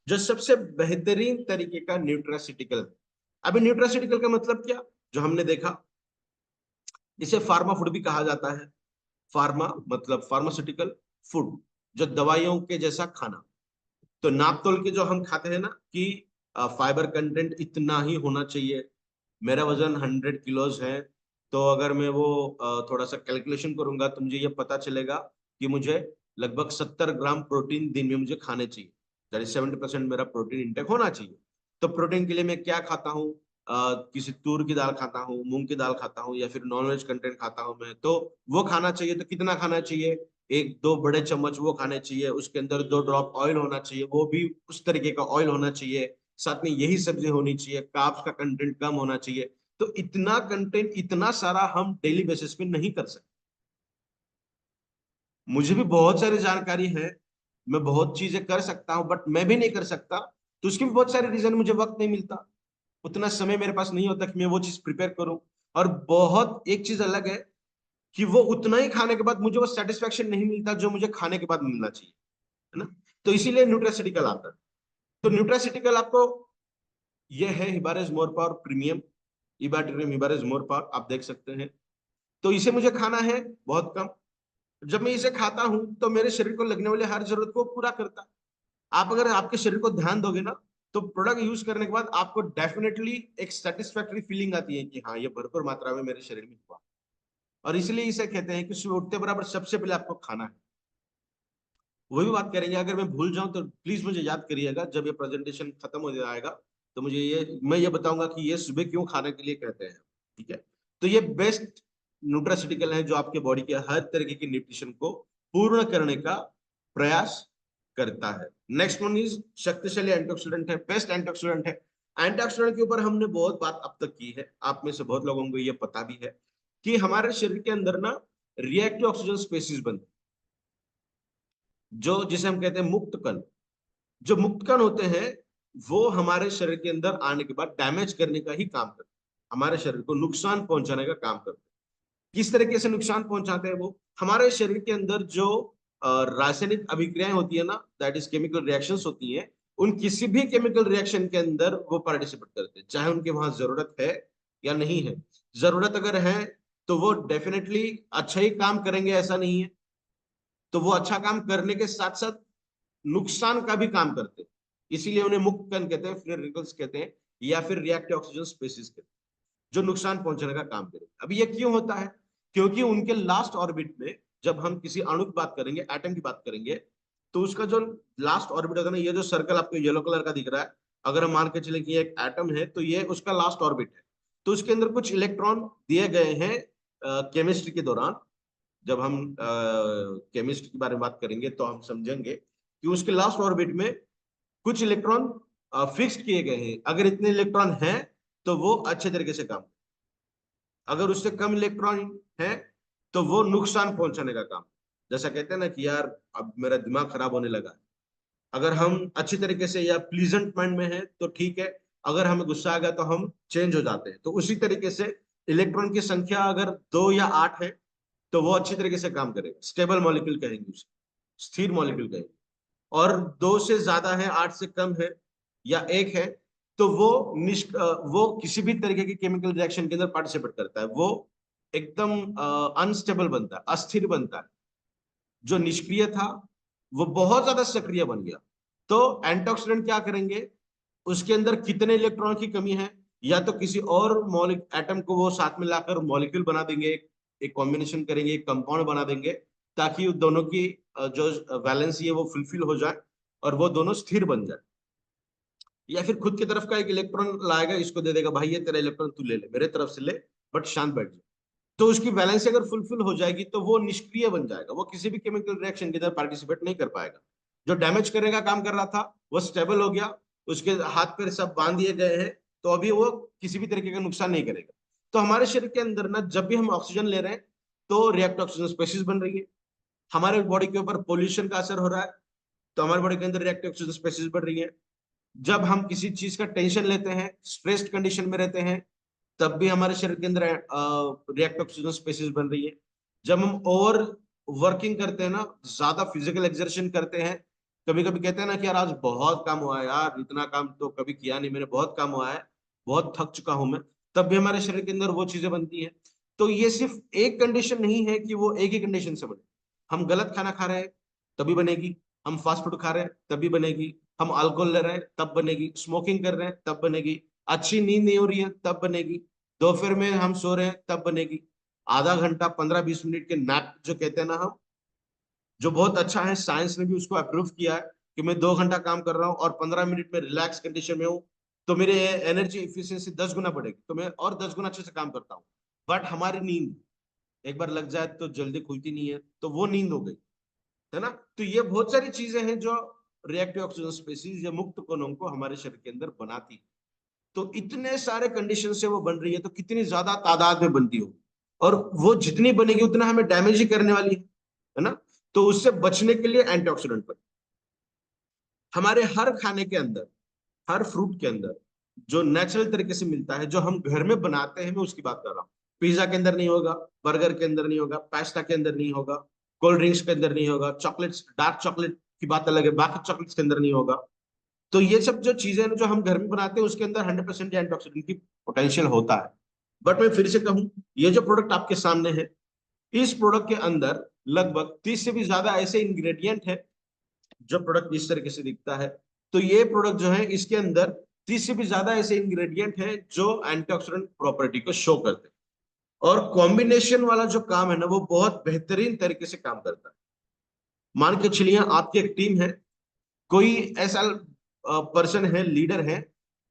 जो सबसे बेहतरीन तरीके का न्यूट्रासिटिकल है। अभी न्यूट्रासिटिकल का मतलब क्या, जो हमने देखा, इसे फार्मा फूड भी कहा जाता है। फार्मा मतलब फार्मास्यूटिकल, फूड जो दवाइयों के जैसा खाना। तो नाप तोल के जो हम खाते हैं ना कि फाइबर कंटेंट इतना ही होना चाहिए। मेरा वजन 100 किलोज है, तो अगर मैं वो थोड़ा सा कैलकुलेशन करूंगा, तो मुझे ये पता चलेगा कि मुझे लगभग 70 ग्राम प्रोटीन दिन में मुझे खाने चाहिए। दैट इज 70% मेरा प्रोटीन इंटेक होना चाहिए। तो प्रोटीन के लिए मैं क्या खाता हूँ, किसी तूर की दाल खाता हूँ, मूंग की दाल खाता हूँ, या फिर नॉनवेज कंटेंट खाता हूँ मैं, तो वो खाना चाहिए। तो कितना खाना चाहिए, 1-2 बड़े चम्मच वो खाने चाहिए। उसके अंदर 2 ड्रॉप ऑयल होना चाहिए, वो भी उस तरीके का ऑयल होना चाहिए। साथ में यही सब्जी होनी चाहिए, कार्ब्स का कंटेंट कम होना चाहिए। तो इतना कंटेंट, इतना सारा हम डेली बेसिस पे नहीं कर सकते। मुझे भी बहुत सारी जानकारी है, मैं बहुत चीजें कर सकता हूं, बट मैं भी नहीं कर सकता। तो उसके भी बहुत सारे रीजन, मुझे वक्त नहीं मिलता, उतना समय मेरे पास नहीं होता कि मैं वो चीज प्रिपेयर करूं। और बहुत एक चीज अलग है कि वो उतना ही खाने के बाद मुझे वो सेटिस्फेक्शन नहीं मिलता जो मुझे खाने के बाद मिलना चाहिए, है ना। तो इसीलिए न्यूट्रासिटिकल आता है। तो न्यूट्रासिटिकल आपको, ये है हिबारिस मोर पावर प्रीमियम, इबाट्रियम हिबारिस मोर पावर, आप देख सकते हैं। तो इसे मुझे खाना है बहुत कम। जब मैं इसे खाता हूं, तो मेरे शरीर को लगने वाली हर जरूरत को पूरा करता है। आप अगर आपके शरीर को ध्यान दोगे ना, तो प्रोडक्ट यूज करने के बाद आपको डेफिनेटली एक सेटिस्फैक्टरी फीलिंग आती है कि हाँ, ये भरपूर मात्रा में मेरे शरीर में हुआ। और इसलिए इसे कहते हैं कि सुबह उठते बराबर सबसे पहले आपको खाना है। वही बात करेंगे, अगर मैं भूल जाऊं तो प्लीज मुझे याद करिएगा, जब ये प्रेजेंटेशन खत्म हो जाएगा, तो मुझे मैं ये बताऊंगा कि ये सुबह क्यों खाने के लिए कहते हैं। ठीक है, तो ये बेस्ट न्यूट्रासिटिकल है, जो आपके बॉडी के हर तरीके की न्यूट्रिशन को पूर्ण करने का प्रयास करता है। नेक्स्ट वन इज शक्तिशाली एंटीऑक्सीडेंट है, बेस्ट एंटीऑक्सीडेंट है। एंटीऑक्सीडेंट के ऊपर हमने बहुत बात अब तक की है, आप में से बहुत लोगों को ये पता भी है कि हमारे शरीर के अंदर ना रिएक्टिव ऑक्सीजन स्पेसीज बनते हैं, जो जिसे हम कहते हैं मुक्त कण। जो मुक्त कण होते हैं वो हमारे शरीर के अंदर आने के बाद डैमेज करने का ही काम करते हैं, हमारे शरीर को नुकसान पहुंचाने का काम करते हैं। किस तरीके से नुकसान पहुंचाते हैं वो? हमारे शरीर के अंदर जो रासायनिक अभिक्रियाएं होती है ना, दैट इज केमिकल रिएक्शंस होती हैं, उन किसी भी केमिकल रिएक्शन के अंदर वो पार्टिसिपेट करते हैं, चाहे उनके वहां जरूरत है या नहीं है। जरूरत अगर है तो वो डेफिनेटली अच्छा ही काम करेंगे, ऐसा नहीं है। तो वो अच्छा काम करने के साथ साथ नुकसान का भी काम करते हैं, इसीलिए उन्हें मुक्त कण कहते हैं, फ्री रेडिकल्स कहते हैं, या फिर रिएक्टिव ऑक्सीजन स्पेसीज कहते हैं, जो नुकसान पहुंचाने का काम करें। अब ये क्यों होता है? क्योंकि उनके लास्ट ऑर्बिट में, जब हम किसी अणु की बात करेंगे, एटम की बात करेंगे, तो उसका जो लास्ट ऑर्बिट होता है ना, ये जो सर्कल आपको येलो कलर का दिख रहा है, अगर हम मान के चले कि ये एक एटम है तो ये उसका लास्ट ऑर्बिट है। तो उसके अंदर कुछ इलेक्ट्रॉन दिए गए हैं केमिस्ट्री के दौरान। जब हम केमिस्ट्री के बारे में बात करेंगे तो हम समझेंगे कि उसके लास्ट ऑर्बिट में कुछ इलेक्ट्रॉन फिक्स किए गए हैं। अगर इतने इलेक्ट्रॉन हैं तो वो अच्छे तरीके से काम, अगर उससे कम इलेक्ट्रॉन है तो वो नुकसान पहुंचाने का काम। जैसा कहते हैं ना कि यार अब मेरा दिमाग खराब होने लगा है। अगर हम अच्छी तरीके से या प्लीजेंट माइंड में है तो ठीक है, अगर हमें गुस्सा आ गया तो हम चेंज हो जाते हैं। तो उसी तरीके से इलेक्ट्रॉन की संख्या अगर 2 या 8 है तो वो अच्छी तरीके से काम करेगा, स्टेबल मॉलिक्यूल कहेंगे उसे, स्थिर मॉलिक्यूल कहेंगे। और 2 से ज्यादा है, 8 से कम है, या 1 है, तो वो किसी भी तरीके की केमिकल रिएक्शन के अंदर पार्टिसिपेट करता है, वो एकदम अनस्टेबल बनता है, अस्थिर बनता है। जो निष्क्रिय था वो बहुत ज्यादा सक्रिय बन गया। तो एंटीऑक्सीडेंट क्या करेंगे, उसके अंदर कितने इलेक्ट्रॉन की कमी है, या तो किसी और मॉलिक एटम को वो साथ में लाकर मॉलिक्यूल बना देंगे, एक कॉम्बिनेशन करेंगे, एक कंपाउंड बना देंगे, ताकि दोनों की जो वैलेंसी है वो फुलफिल हो जाए और वो दोनों स्थिर बन जाए। या फिर खुद की तरफ का एक इलेक्ट्रॉन लाएगा, इसको दे देगा, भाई ये तेरा इलेक्ट्रॉन तू ले ले, मेरे तरफ से ले, बट शांत बैठ जा। तो उसकी वैलेंसी अगर फुलफिल हो जाएगी तो वो निष्क्रिय बन जाएगा, वो किसी भी केमिकल रिएक्शन के अंदर पार्टिसिपेट नहीं कर पाएगा। जो डैमेज करने का काम कर रहा था वो स्टेबल हो गया, उसके हाथ पैर सब बांध दिए गए हैं, तो अभी वो किसी भी तरीके का नुकसान नहीं करेगा। तो हमारे शरीर के अंदर ना, जब भी हम ऑक्सीजन ले रहे हैं तो रिएक्टिव ऑक्सीजन स्पेसीज बन रही है। हमारे बॉडी के ऊपर पोल्यूशन का असर हो रहा है तो हमारे बॉडी के अंदर रिएक्टिव ऑक्सीजन स्पेसीज बढ़ रही है। जब हम किसी चीज का टेंशन लेते हैं, स्ट्रेस्ड कंडीशन में रहते हैं, तब भी हमारे शरीर के अंदर रिएक्टिव ऑक्सीजन स्पेसीज बन रही है। जब हम ओवर वर्किंग करते हैं ना, ज्यादा फिजिकल एक्सर्शन करते हैं, कभी कभी कहते हैं ना कि यार आज बहुत काम हुआ है, यार इतना काम तो कभी किया नहीं मैंने, बहुत काम हुआ है, बहुत थक चुका हूं मैं, तब भी हमारे शरीर के अंदर वो चीजें बनती हैं। तो ये सिर्फ एक कंडीशन नहीं है कि वो एक ही कंडीशन से बने। हम गलत खाना खा रहे हैं तभी बनेगी, हम फास्ट फूड खा रहे हैं तभी बनेगी, हम अल्कोहल ले रहे हैं तब बनेगी, स्मोकिंग कर रहे हैं तब बनेगी, अच्छी नींद नहीं हो रही है तब बनेगी, दोपहर में हम सो रहे हैं तब बनेगी, आधा घंटा 15-20 मिनट के नैप जो कहते हैं ना हम, जो बहुत अच्छा है, साइंस ने भी उसको अप्रूव किया है कि मैं 2 घंटा काम कर रहा हूँ और 15 मिनट में रिलैक्स कंडीशन में हूँ, तो मेरे एनर्जी इफिशियंसी 10 गुना बढ़ेगी, तो मैं और 10 गुना अच्छे से काम करता हूँ। बट हमारी नींद एक बार लग जाए तो जल्दी खुलती नहीं है, तो वो नींद हो गई, है ना। तो ये बहुत सारी चीजें हैं जो रिएक्टिव ऑक्सीजन स्पेसीज या मुक्त कणों को हमारे शरीर के अंदर बनाती है। तो इतने सारे कंडीशन से वो बन रही है, तो कितनी ज्यादा तादाद में बनती हो, और वो जितनी बनेगी उतना हमें डैमेज ही करने वाली है ना। तो उससे बचने के लिए एंटीऑक्सीडेंट बने। हमारे हर खाने के अंदर, हर फ्रूट के अंदर जो नेचुरल तरीके से मिलता है, जो हम घर में बनाते हैं, मैं उसकी बात कर रहा हूँ। पिज्जा के अंदर नहीं होगा, बर्गर के अंदर नहीं होगा, पास्ता के अंदर नहीं होगा, कोल्ड ड्रिंक्स के अंदर नहीं होगा, चॉकलेट्स, डार्क चॉकलेट की बात अलग है, बाकी चॉकलेट्स के अंदर नहीं होगा। तो ये सब जो चीजें हैं जो हम घर में बनाते हैं उसके अंदर 100% एंटीऑक्सीडेंट की पोटेंशियल होता है। बट मैं फिर से कहूं, ये जो प्रोडक्ट आपके सामने है, इस प्रोडक्ट के अंदर लगभग 30 से भी ज्यादा ऐसे इंग्रेडिएंट है, जो प्रोडक्ट इस तरीके से दिखता है। तो ये प्रोडक्ट जो है इसके अंदर 30 से भी ज्यादा ऐसे इंग्रेडिएंट है जो एंटीऑक्सीडेंट प्रॉपर्टी को शो करते हैं। और कॉम्बिनेशन वाला जो काम है ना, वो बहुत बेहतरीन तरीके से काम करता है। मान के चलिए आपकी एक टीम है, कोई ऐसा पर्सन है, लीडर है,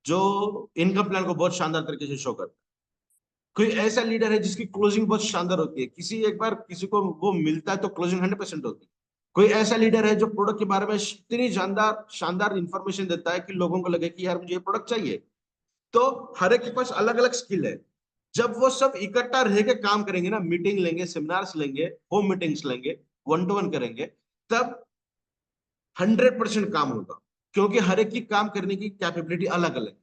जो इनकम प्लान को बहुत शानदार तरीके से शो करता है। कोई ऐसा लीडर है जिसकी क्लोजिंग बहुत शानदार होती है, किसी एक बार किसी को वो मिलता है तो क्लोजिंग 100% होती है। कोई ऐसा लीडर है जो प्रोडक्ट के बारे में इतनी शानदार शानदार इंफॉर्मेशन देता है कि लोगों को लगे कि यार मुझे ये प्रोडक्ट चाहिए। तो हर एक के पास अलग अलग स्किल है। जब वो सब इकट्ठा रह के काम करेंगे ना, मीटिंग लेंगे, सेमिनार्स लेंगे, होम मीटिंग्स लेंगे, 1 to 1 करेंगे, तब 100% काम होगा, क्योंकि हर एक की काम करने की कैपेबिलिटी अलग अलग है।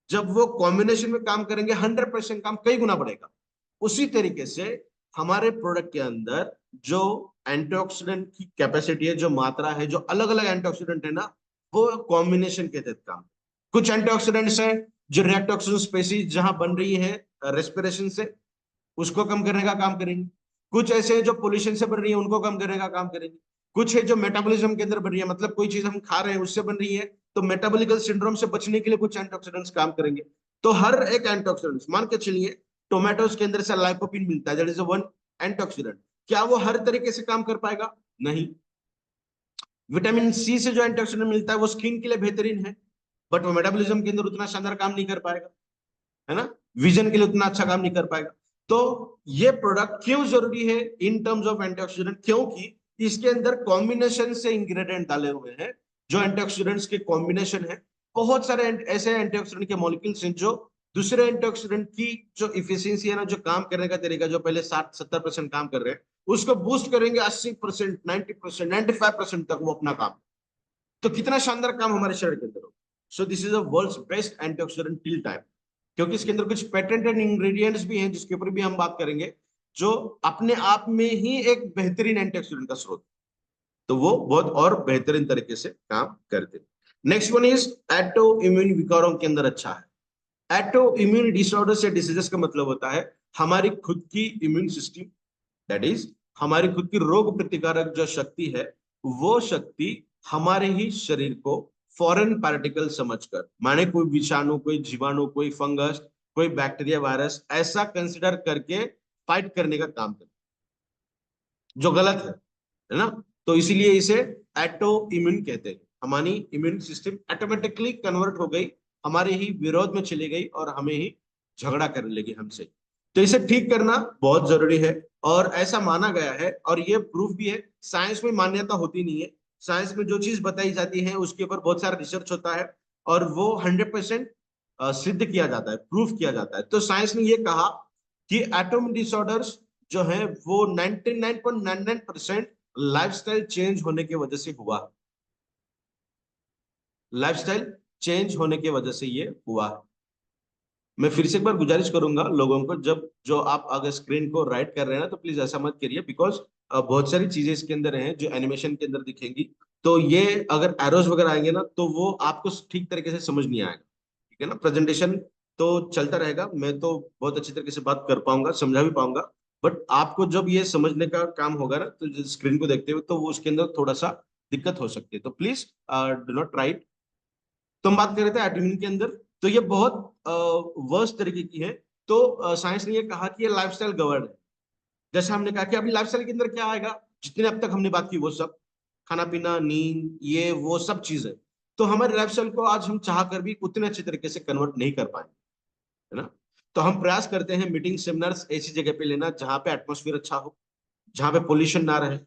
जब वो कॉम्बिनेशन में काम करेंगे 100% काम कई गुना बढ़ेगा। उसी तरीके से हमारे प्रोडक्ट के अंदर जो एंटीऑक्सीडेंट की कैपेसिटी है, जो मात्रा है, जो अलग अलग एंटीऑक्सीडेंट है ना, वो कॉम्बिनेशन के तहत काम। कुछ एंटीऑक्सीडेंट्स हैं जो रिएक्ट ऑक्सीजन स्पेसीज जहां बन रही है रेस्पिरेशन से, उसको कम करने का काम करेंगे। कुछ ऐसे जो पोल्यूशन से बन रही है उनको कम करने का काम करेंगे। कुछ है जो मेटाबॉलिज्म के अंदर बन रही है, मतलब कोई चीज हम खा रहे हैं उससे बन रही है, तो मेटाबॉलिकल सिंड्रोम से बचने के लिए कुछ एंटीऑक्सीडेंट्स काम करेंगे। तो हर एक एंटीऑक्सीडेंट्स, मान के चलिए टोमेटोज के अंदर से लाइकोपिन मिलता है, दैट इज वन एंटीऑक्सीडेंट। क्या वो हर तरीके से काम कर पाएगा? नहीं। विटामिन सी से जो एंटीऑक्सीडेंट मिलता है वो स्किन के लिए बेहतरीन है, बट वो मेटाबॉलिज्म के अंदर उतना शानदार काम नहीं कर पाएगा, है ना। विजन के लिए उतना अच्छा काम नहीं कर पाएगा। तो ये प्रोडक्ट क्यों जरूरी है इन टर्म्स ऑफ एंटीऑक्सीडेंट? क्योंकि इसके अंदर कॉम्बिनेशन से इंग्रेडिएंट डाले हुए हैं, जो एंटीऑक्सीडेंट्स के कॉम्बिनेशन है। बहुत सारे ऐसे एंटीऑक्सीडेंट के मॉलिक्यूल्स हैं जो दूसरे एंटीऑक्सीडेंट की जो इफिशियंसी है ना, जो काम करने का तरीका, जो पहले 60-70% काम कर रहे हैं, उसको बूस्ट करेंगे 80%, 90%, 95% तक वो अपना काम। तो कितना शानदार काम हमारे शरीर के अंदर हो। So this is a world's best antioxidant till time, क्योंकि इसके अंदर कुछ पेटेंटेड इंग्रेडिएंट्स भी हैं जिसके ऊपर भी हम बात करेंगे, जो अपने आप में ही एक बेहतरीन एंटीऑक्सीडेंट का स्रोत, तो वो बहुत और बेहतरीन तरीके से काम करते हैं। Next one is autoimmune विकारों के अंदर अच्छा है। एटो इम्यून डिसऑर्डर से डिसीजेस का मतलब होता है हमारी खुद की इम्यून सिस्टम, दैट इज हमारी खुद की रोग प्रतिकारक जो शक्ति है, वो शक्ति हमारे ही शरीर को फॉरेन पार्टिकल समझकर, माने कोई विषाणु, कोई जीवाणु, कोई फंगस, कोई बैक्टीरिया, वायरस, ऐसा कंसिडर करके फाइट करने का काम करता है, जो गलत है ना। तो इसीलिए इसे एटो इम्यून कहते हैं। हमारी इम्यून सिस्टम ऑटोमेटिकली कन्वर्ट हो गई, हमारे ही विरोध में चली गई और हमें ही झगड़ा करने लगी हमसे। तो इसे ठीक करना बहुत जरूरी है, और ऐसा माना गया है, और ये प्रूफ भी है। साइंस में मान्यता होती नहीं है, साइंस में जो चीज बताई जाती है उसके ऊपर बहुत सारा रिसर्च होता है, और वो 100% सिद्ध किया जाता है, प्रूफ किया जाता है। तो साइंस ने ये कहा कि एटॉमिक डिसऑर्डर्स जो है वो 99.99% लाइफस्टाइल चेंज होने की वजह से हुआ। लाइफस्टाइल चेंज होने की वजह से ये हुआ। मैं फिर से एक बार गुजारिश करूंगा लोगों को, जब जो आप अगर स्क्रीन को राइट कर रहे हैं ना, तो प्लीज ऐसा मत करिए, बिकॉज बहुत सारी चीजें इसके अंदर हैं जो एनिमेशन के अंदर दिखेंगी। तो ये अगर एरोस वगैरह आएंगे ना, तो वो आपको ठीक तरीके से समझ नहीं आएगा, ठीक है ना। प्रेजेंटेशन तो चलता रहेगा, मैं तो बहुत अच्छी तरीके से बात कर पाऊंगा, समझा भी पाऊंगा, बट आपको जब ये समझने का काम होगा ना, तो स्क्रीन को देखते हुए, तो वो उसके अंदर थोड़ा सा दिक्कत हो सकती है। तो प्लीज डू नॉट ट्राई। तो हम बात कर रहे थे एटोमिन के अंदर, तो ये बहुत वर्स्ट तरीके की है। तो साइंस ने ये कहा कि ये लाइफस्टाइल गवर्न है। जैसे हमने कहा कि अभी लाइफस्टाइल के अंदर क्या आएगा, जितने अब तक हमने बात की वो सब, खाना पीना, नींद, ये वो सब चीजें। तो हमारे लाइफस्टाइल को आज हम चाह कर भी उतने अच्छे तरीके से कन्वर्ट नहीं कर पाएंगे, है ना। तो हम प्रयास करते हैं मीटिंग सेमिनार्स ऐसी जगह पे लेना जहां पे एटमोसफियर अच्छा हो, जहां पे पोल्यूशन ना रहे,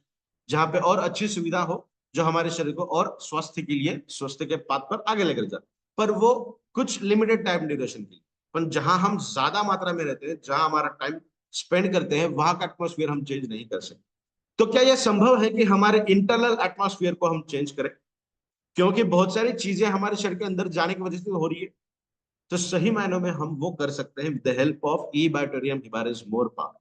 जहां पे और अच्छी सुविधा हो, जो हमारे शरीर को और स्वास्थ्य के लिए, स्वास्थ्य के पाथ पर आगे लेकर जाए। पर वो कुछ लिमिटेड टाइम ड्यूरेशन की। पर जहां हम ज्यादा मात्रा में रहते हैं, जहां हमारा टाइम स्पेंड करते हैं, वहां का एटमोसफियर हम चेंज नहीं कर सकते। तो क्या यह संभव है कि हमारे इंटरनल एटमोसफियर को हम चेंज करें? क्योंकि बहुत सारी चीजें हमारे शरीर के अंदर जाने की वजह से हो रही है। तो सही मायनों में हम वो कर सकते हैं विद द हेल्प ऑफ ई बायोटेरियम हिबारिस मोरपा।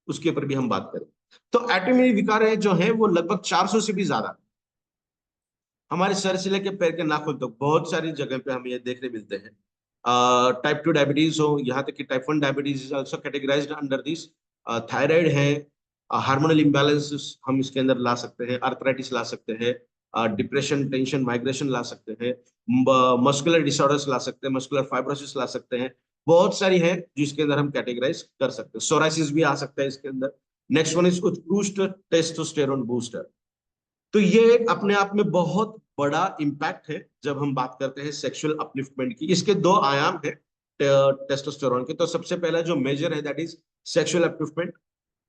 उसके ऊपर भी हम बात करें। तो एटॉमिक विकार जो है वो लगभग 400 से भी ज्यादा, हमारे सर से लेकर पैर के नाखून तक बहुत सारी जगह पे हमें ये देखने मिलते हैं। टाइप 2 डायबिटीज हो, यहाँ तक कि type 1 diabetes is also categorised under this. Thyroid है, हार्मोनल इम्बैलेंसेस हम इसके अंदर ला सकते हैं, आर्थराइटिस ला सकते हैं, डिप्रेशन, टेंशन, माइग्रेशन ला सकते हैं, मस्कुलर डिसऑर्डर्स ला सकते हैं, मस्कुलर फाइब्रोसिस ला सकते हैं। बहुत सारी है जिसके अंदर हम कैटेगराइज कर सकते हैं। सोराइसिस भी आ सकता है इसके अंदर। नेक्स्ट वन इज उत्कृष्ट टेस्टोस्टेरोन बूस्टर। तो ये अपने आप में बहुत बड़ा इम्पैक्ट है जब हम बात करते हैं सेक्सुअल अपलिफ्टमेंट की। इसके दो आयाम है टेस्टोस्टेरोन के। तो सबसे पहला जो मेजर है दैट इज सेक्सुअल अपलिफ्टमेंट,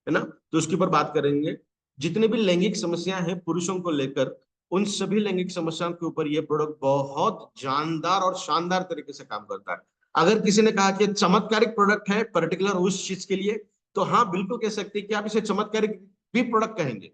है ना। तो उसके ऊपर बात करेंगे। जितने भी लैंगिक समस्याएं हैं पुरुषों को लेकर, उन सभी लैंगिक समस्याओं के ऊपर ये प्रोडक्ट बहुत जानदार और शानदार तरीके से काम करता है। अगर किसी ने कहा कि चमत्कारिक प्रोडक्ट है पर्टिकुलर उस चीज के लिए, तो हाँ बिल्कुल कह सकते हैं कि आप इसे चमत्कारिक भी प्रोडक्ट कहेंगे।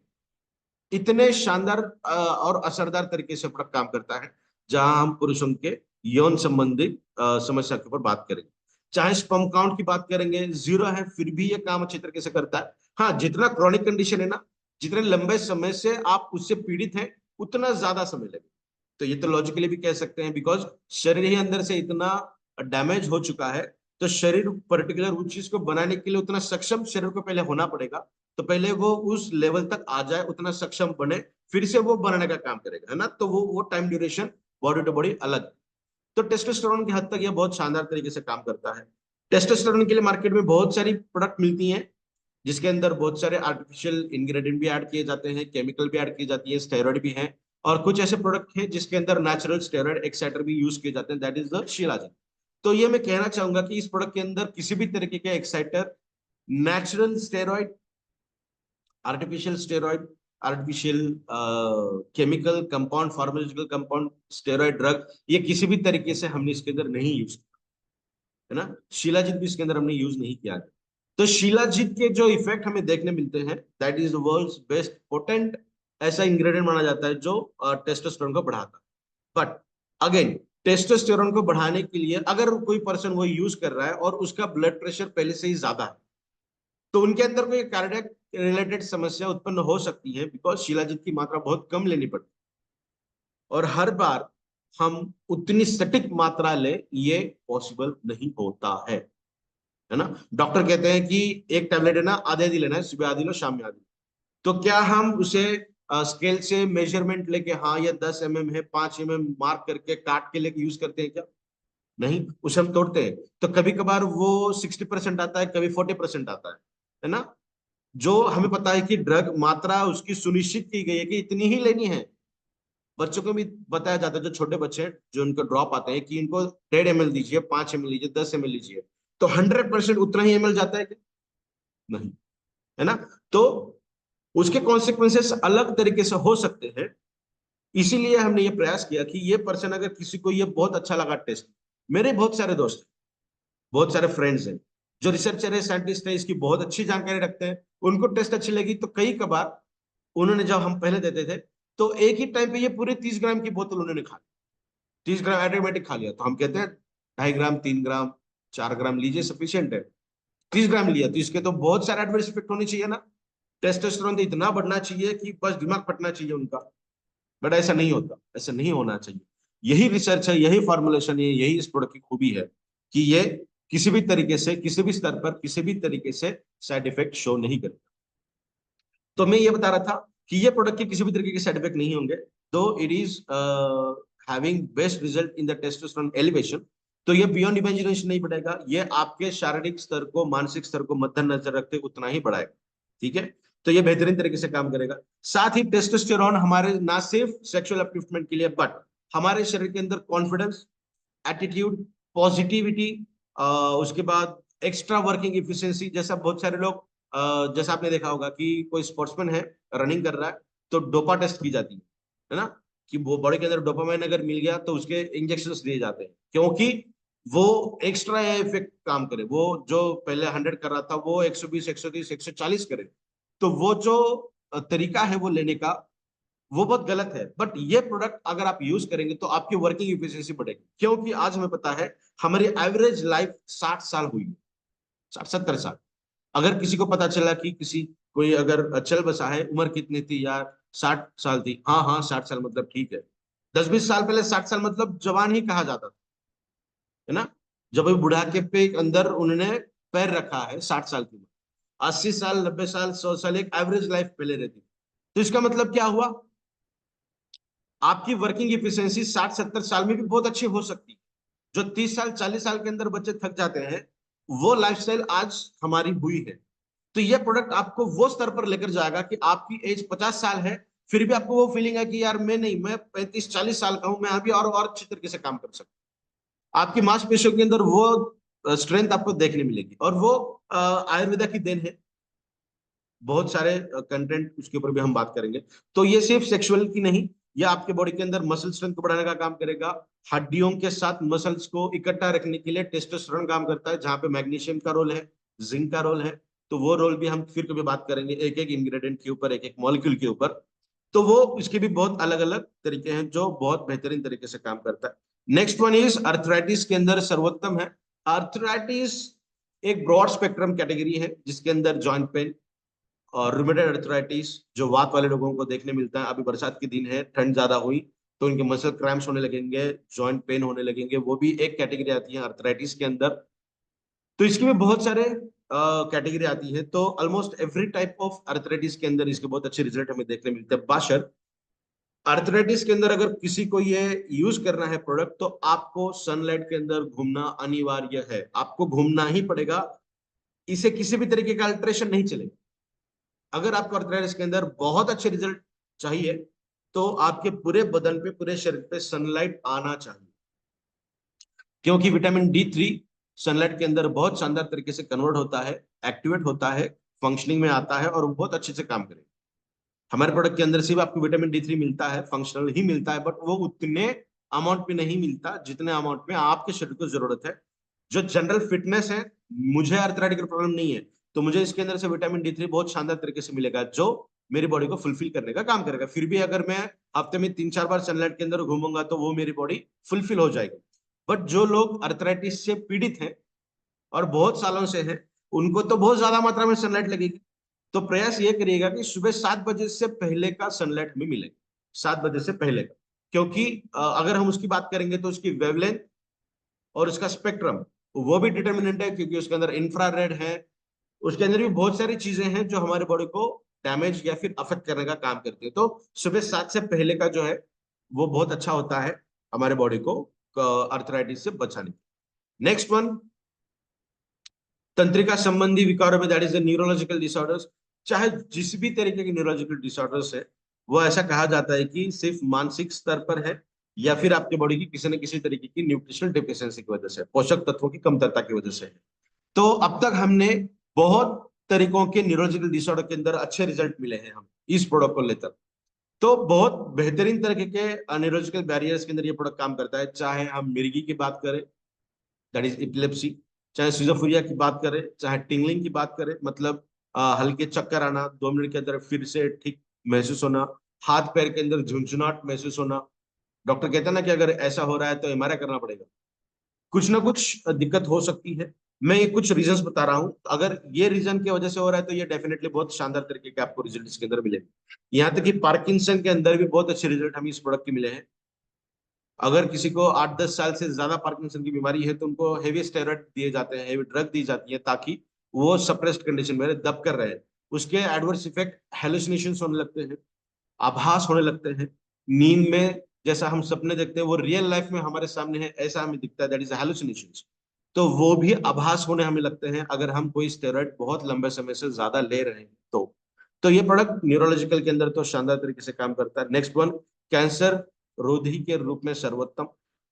इतने शानदार और असरदार तरीके से प्रोडक्ट काम करता है। जहां हम पुरुषों के यौन संबंधित समस्या के ऊपर बात करेंगे, चाहे स्पर्म काउंट की बात करेंगे, जीरो है फिर भी ये काम अच्छे तरीके से करता है। हाँ, जितना क्रॉनिक कंडीशन है ना, जितने लंबे समय से आप उससे पीड़ित हैं, उतना ज्यादा समय लगेगा। तो ये तो लॉजिकली भी कह सकते हैं, बिकॉज शरीर ही अंदर से इतना डैमेज हो चुका है। तो शरीर पर्टिकुलर उस चीज को बनाने के लिए उतना सक्षम शरीर को पहले होना पड़ेगा। तो पहले वो उस लेवल तक आ जाए, उतना सक्षम बने, फिर से वो बनाने का काम करेगा, है ना। तो वो time duration body to body अलग है। तो टेस्टोस्टेरोन की हद तक ये बहुत शानदार तरीके से काम करता है। टेस्टोस्टेरोन के लिए मार्केट में बहुत सारी प्रोडक्ट मिलती हैं, जिसके अंदर बहुत सारे आर्टिफिशियल इंग्रेडिएंट भी ऐड किए जाते हैं, केमिकल भी ऐड की जाती है, स्टेरॉइड भी है। और कुछ ऐसे प्रोडक्ट हैं जिसके अंदर नेचुरल स्टेरॉइड एक्साइटर भी यूज किए जाते हैं, दैट इज द शिलाजीन। तो ये मैं कहना चाहूंगा कि इस प्रोडक्ट के अंदर किसी भी तरीके के exciter, natural steroid, artificial steroid, artificial chemical compound, pharmaceutical compound, steroid drug, ये किसी भी तरीके से हमने इसके अंदर नहीं यूज किया, है ना। शिलाजीत भी इसके अंदर हमने यूज नहीं किया। तो शिलाजीत के जो इफेक्ट हमें देखने मिलते हैं, that is world's best potent ऐसा इंग्रेडिएंट माना जाता है जो टेस्टोस्टेरोन को बढ़ाता है। बट अगेन, टेस्टोस्टेरोन को बढ़ाने के लिए अगर कोई पर्सन वो यूज कर रहा है और उसका ब्लड प्रेशर पहले से ही ज्यादा है, तो उनके अंदर कोई कार्डियक रिलेटेड समस्या उत्पन्न हो सकती है, बिकॉज शिलाजीत की मात्रा बहुत कम लेनी पड़ती है। और हर बार हम उतनी सटीक मात्रा ले, ये पॉसिबल नहीं होता है ना। डॉक्टर कहते हैं कि एक टैबलेट है ना, आधे आधी लेना है, सुबह आधी लो शाम में आधी। तो क्या हम उसे स्केल से मेजरमेंट लेके, हाँ ये 10 mm है, 5 mm मार्क करके काट के लेके यूज करते हैं क्या? नहीं, उसे हम तोड़ते हैं। तो कभी कभार वो 60% आता है, कभी 40% आता है ना। जो हमें पता है कि ड्रग मात्रा उसकी सुनिश्चित की गई है कि इतनी ही लेनी है। बच्चों को भी बताया जाता है, जो छोटे बच्चे हैं जो उनको ड्रॉप आते हैं, कि इनको 1.5 ml दीजिए, 5 ml लीजिए, 10 ml लीजिए। तो 100% उतना ही ml जाता है क्या? नहीं, है ना। तो उसके कॉन्सिक्वेंसेस अलग तरीके से हो सकते हैं। इसीलिए हमने ये प्रयास किया कि ये पर्सन, अगर किसी को ये बहुत अच्छा लगा टेस्ट, मेरे बहुत सारे दोस्त हैं, बहुत सारे फ्रेंड्स हैं जो रिसर्चर है, साइंटिस्ट है, इसकी बहुत अच्छी जानकारी रखते हैं, उनको टेस्ट अच्छी लगी, तो कई कबार उन्होंने, जब हम पहले देते थे, तो एक ही टाइम पे ये पूरे 30 ग्राम की बोतल उन्होंने खा ली। 30 ग्राम ऑटोमेटिक खा लिया। तो हम कहते हैं 2.5 ग्राम, 3 ग्राम, 4 ग्राम लीजिए, सफिशियंट है। 30 ग्राम लिया तो इसके तो बहुत सारे एडवर्स इफेक्ट होने चाहिए ना। टेस्टोस्टेरोन तो इतना बढ़ना चाहिए कि बस दिमाग फटना चाहिए उनका। बट ऐसा नहीं होता, ऐसा नहीं होना चाहिए। यही रिसर्च है, यही फॉर्मुलेशन है, यही इस प्रोडक्ट की खूबी है कि ये किसी भी तरीके से, किसी भी स्तर पर, किसी भी तरीके से साइड इफेक्ट शो नहीं करता। तो मैं ये बता रहा था कि ये प्रोडक्ट के किसी भी तरीके के साइड इफेक्ट नहीं होंगे, दो it is having best result in the testosterone elevation. तो ये बियॉन्ड इमेजिनेशन नहीं बढ़ेगा, ये आपके शारीरिक स्तर को, मानसिक स्तर को मद्देनजर रखते उतना ही बढ़ाएगा। ठीक है। तो ये बेहतरीन तरीके से काम करेगा। साथ ही टेस्टोस्टेरोन हमारे ना सिर्फ सेक्सुअल अपलिफ्टमेंट के लिए, बट हमारे शरीर के अंदर कॉन्फिडेंस, एटीट्यूड, पॉजिटिविटी, उसके बाद एक्स्ट्रा वर्किंग इफिशियंसी, जैसा बहुत सारे लोग, जैसा आपने देखा होगा कि कोई स्पोर्ट्समैन है, रनिंग कर रहा है, तो डोपा टेस्ट की जाती है ना, कि वो बॉडी के अंदर डोपामाइन अगर मिल गया तो उसके इंजेक्शन दिए जाते हैं, क्योंकि वो एक्स्ट्रा इफेक्ट काम करे, वो जो पहले 100 कर रहा था वो 120, 130, 140 करे। तो वो जो तरीका है वो लेने का, वो बहुत गलत है। बट ये प्रोडक्ट अगर आप यूज करेंगे तो आपकी वर्किंग इफिशियंसी बढ़ेगी, क्योंकि आज हमें पता है हमारी एवरेज लाइफ 60 साल हुई है, 60-70 साल। अगर किसी को पता चला कि किसी, कोई अगर चल बसा है, उम्र कितनी थी यार, 60 साल थी, हाँ हाँ 60 साल मतलब ठीक है। 10-20 साल पहले 60 साल मतलब जवान ही कहा जाता था, है ना। जब अभी बुढ़ापे पे अंदर उन्होंने पैर रखा है 60 साल की उम्र, 80 साल, 90 साल, 100 साल एक एवरेज लाइफ पहले रहती। तो इसका मतलब क्या हुआ? आपकी वर्किंग इफिशियंसी 60-70 साल में भी बहुत अच्छी हो सकती है। जो 30 साल, 40 साल के अंदर बच्चे थक जाते हैं, वो लाइफस्टाइल आज हमारी हुई है। तो ये प्रोडक्ट आपको वो स्तर पर लेकर जाएगा कि आपकी एज 50 साल है, फिर भी आपको वो फीलिंग है कि यार मैं नहीं, मैं 35-40 साल का हूं, मैं अभी और अच्छी तरीके से काम कर सकता हूं। आपकी मांसपेशियों के अंदर वो स्ट्रेंथ आपको देखने मिलेगी, और वो आयुर्वेदा की देन है। बहुत सारे कंटेंट उसके ऊपर भी हम बात करेंगे। तो ये सिर्फ सेक्सुअल की नहीं, या आपके बॉडी के अंदर मसल स्ट्रेंथ को बढ़ाने का काम करेगा। हड्डियों के साथ मसल्स को इकट्ठा रखने के लिए टेस्टोस्टेरोन काम करता है, जहां पे मैग्नीशियम का रोल है, जिंक का रोल है। तो वो रोल भी हम फिर कभी बात करेंगे, एक एक इंग्रेडिएंट के ऊपर, एक एक मॉलिक्यूल के ऊपर। तो वो इसके भी बहुत अलग अलग तरीके हैं जो बहुत बेहतरीन तरीके से काम करता है। नेक्स्ट वन इज अर्थराइटिस के अंदर सर्वोत्तम है। अर्थराइटिस एक ब्रॉड स्पेक्ट्रम कैटेगरी है जिसके अंदर जॉइंट पेन और रूमेटॉइड अर्थराइटिस, जो वात वाले लोगों को देखने मिलता है। अभी बरसात के दिन है, ठंड ज्यादा हुई तो उनके मसल क्रैम्प्स होने लगेंगे, जॉइंट पेन होने लगेंगे, वो भी एक कैटेगरी आती है अर्थराइटिस के अंदर। तो इसकी भी बहुत सारे कैटेगरी आती है। तो almost every type of arthritis के अंदर इसके बहुत अच्छे रिजल्ट हमें देखने मिलते हैं। बाशर अर्थराइटिस के अंदर अगर किसी को ये यूज करना है प्रोडक्ट, तो आपको सनलाइट के अंदर घूमना अनिवार्य है, आपको घूमना ही पड़ेगा। इसे किसी भी तरीके का अल्ट्रेशन नहीं चलेगा। अगर आपको अर्थराइटिस के अंदर बहुत अच्छे रिजल्ट चाहिए, तो आपके पूरे बदन पे, पूरे शरीर पे सनलाइट आना चाहिए, क्योंकि विटामिन D3 सनलाइट के अंदर बहुत शानदार तरीके से कन्वर्ट होता है, एक्टिवेट होता है, फंक्शनिंग में आता है और वो बहुत अच्छे से काम करेगा। हमारे प्रोडक्ट के अंदर सिर्फ आपको विटामिन D3 मिलता है, फंक्शनल ही मिलता है, बट वो उतने अमाउंट में नहीं मिलता जितने अमाउंट में आपके शरीर को जरूरत है। जो जनरल फिटनेस है, मुझे अर्थराइटिस का प्रॉब्लम नहीं है, तो मुझे इसके अंदर से विटामिन D3 बहुत शानदार तरीके से मिलेगा, जो मेरी बॉडी को फुलफिल करने का काम करेगा। फिर भी अगर मैं हफ्ते में 3-4 बार सनलाइट के अंदर घूमूंगा तो वो मेरी बॉडी फुलफिल हो जाएगी। बट जो लोग अर्थराइटिस से पीड़ित हैं और बहुत सालों से हैं, उनको तो बहुत ज्यादा मात्रा में सनलाइट लगेगी। तो प्रयास ये करिएगा कि सुबह 7 बजे से पहले का सनलाइट हमें मिले, 7 बजे से पहले का। क्योंकि अगर हम उसकी बात करेंगे तो उसकी वेवलेंथ और उसका स्पेक्ट्रम, वो भी डिटर्मिनेंट है, क्योंकि उसके अंदर इंफ्रारेड है, उसके अंदर भी बहुत सारी चीजें हैं जो हमारे बॉडी को डैमेज या फिर अफेक्ट करने का काम करती है। तो सुबह 7 से पहले का जो है वो बहुत अच्छा होता है हमारे बॉडी को अर्थराइटिस से बचाने। नेक्स्ट वन, तंत्रिका संबंधी विकारों में, that is the neurological disorders. चाहे जिस भी तरीके के न्यूरोलॉजिकल डिसऑर्डर्स है, वो ऐसा कहा जाता है कि सिर्फ मानसिक स्तर पर है या फिर आपके बॉडी की किसी न किसी तरीके की न्यूट्रिशनल डिफिशियंसी की वजह से, पोषक तत्वों की कमतरता की वजह से है। तो अब तक हमने बहुत तरीकों के न्यूरोलॉजिकल डिसऑर्डर के अंदर अच्छे रिजल्ट मिले हैं हम इस प्रोडक्ट को लेकर। तो बहुत बेहतरीन तरीके के न्यूरोलॉजिकल बैरियर्स के अंदर ये प्रोडक्ट काम करता है। चाहे हम मिर्गी की बात करें, दैट इज एपिलेप्सी, चाहे सिजोफ्रेनिया की बात करें, चाहे टिंगलिंग की बात करें, मतलब हल्के चक्कर आना, 2 मिनट के अंदर फिर से ठीक महसूस होना, हाथ पैर के अंदर झुंझुनाहट महसूस होना। डॉक्टर कहते हैं ना कि अगर ऐसा हो रहा है तो MRI करना पड़ेगा। कुछ ना कुछ दिक्कत हो सकती है। मैं ये कुछ रीजंस बता रहा हूँ, अगर ये रीजन की वजह से हो रहा है तो ये डेफिनेटली बहुत शानदार तरीके के आपको रिजल्ट इसके अंदर मिलेंगे। यहाँ तक कि पार्किंसन के अंदर भी बहुत अच्छे रिजल्ट हमें इस प्रोडक्ट के मिले हैं। अगर किसी को 8-10 साल से ज्यादा पार्किंसन की बीमारी है तो उनको हेवी स्टेरॉइड दिए जाते हैं, हेवी ड्रग दी जाती है, ताकि वो सप्रेस्ड कंडीशन में दब कर रहे। उसके एडवर्स इफेक्ट हेलुसिनेशन होने लगते हैं, आभास होने लगते हैं, नींद में जैसा हम सपने देखते हैं वो रियल लाइफ में हमारे सामने है ऐसा हमें दिखता है, दैट इज हेलुसिनेशन। तो वो भी आभास होने हमें लगते हैं अगर हम कोई स्टेरॉइड बहुत लंबे समय से ज्यादा ले रहे हैं तो ये प्रोडक्ट न्यूरोलॉजिकल के अंदर तो शानदार तरीके से काम करता है। नेक्स्ट वन, कैंसर रोधी के रूप में सर्वोत्तम।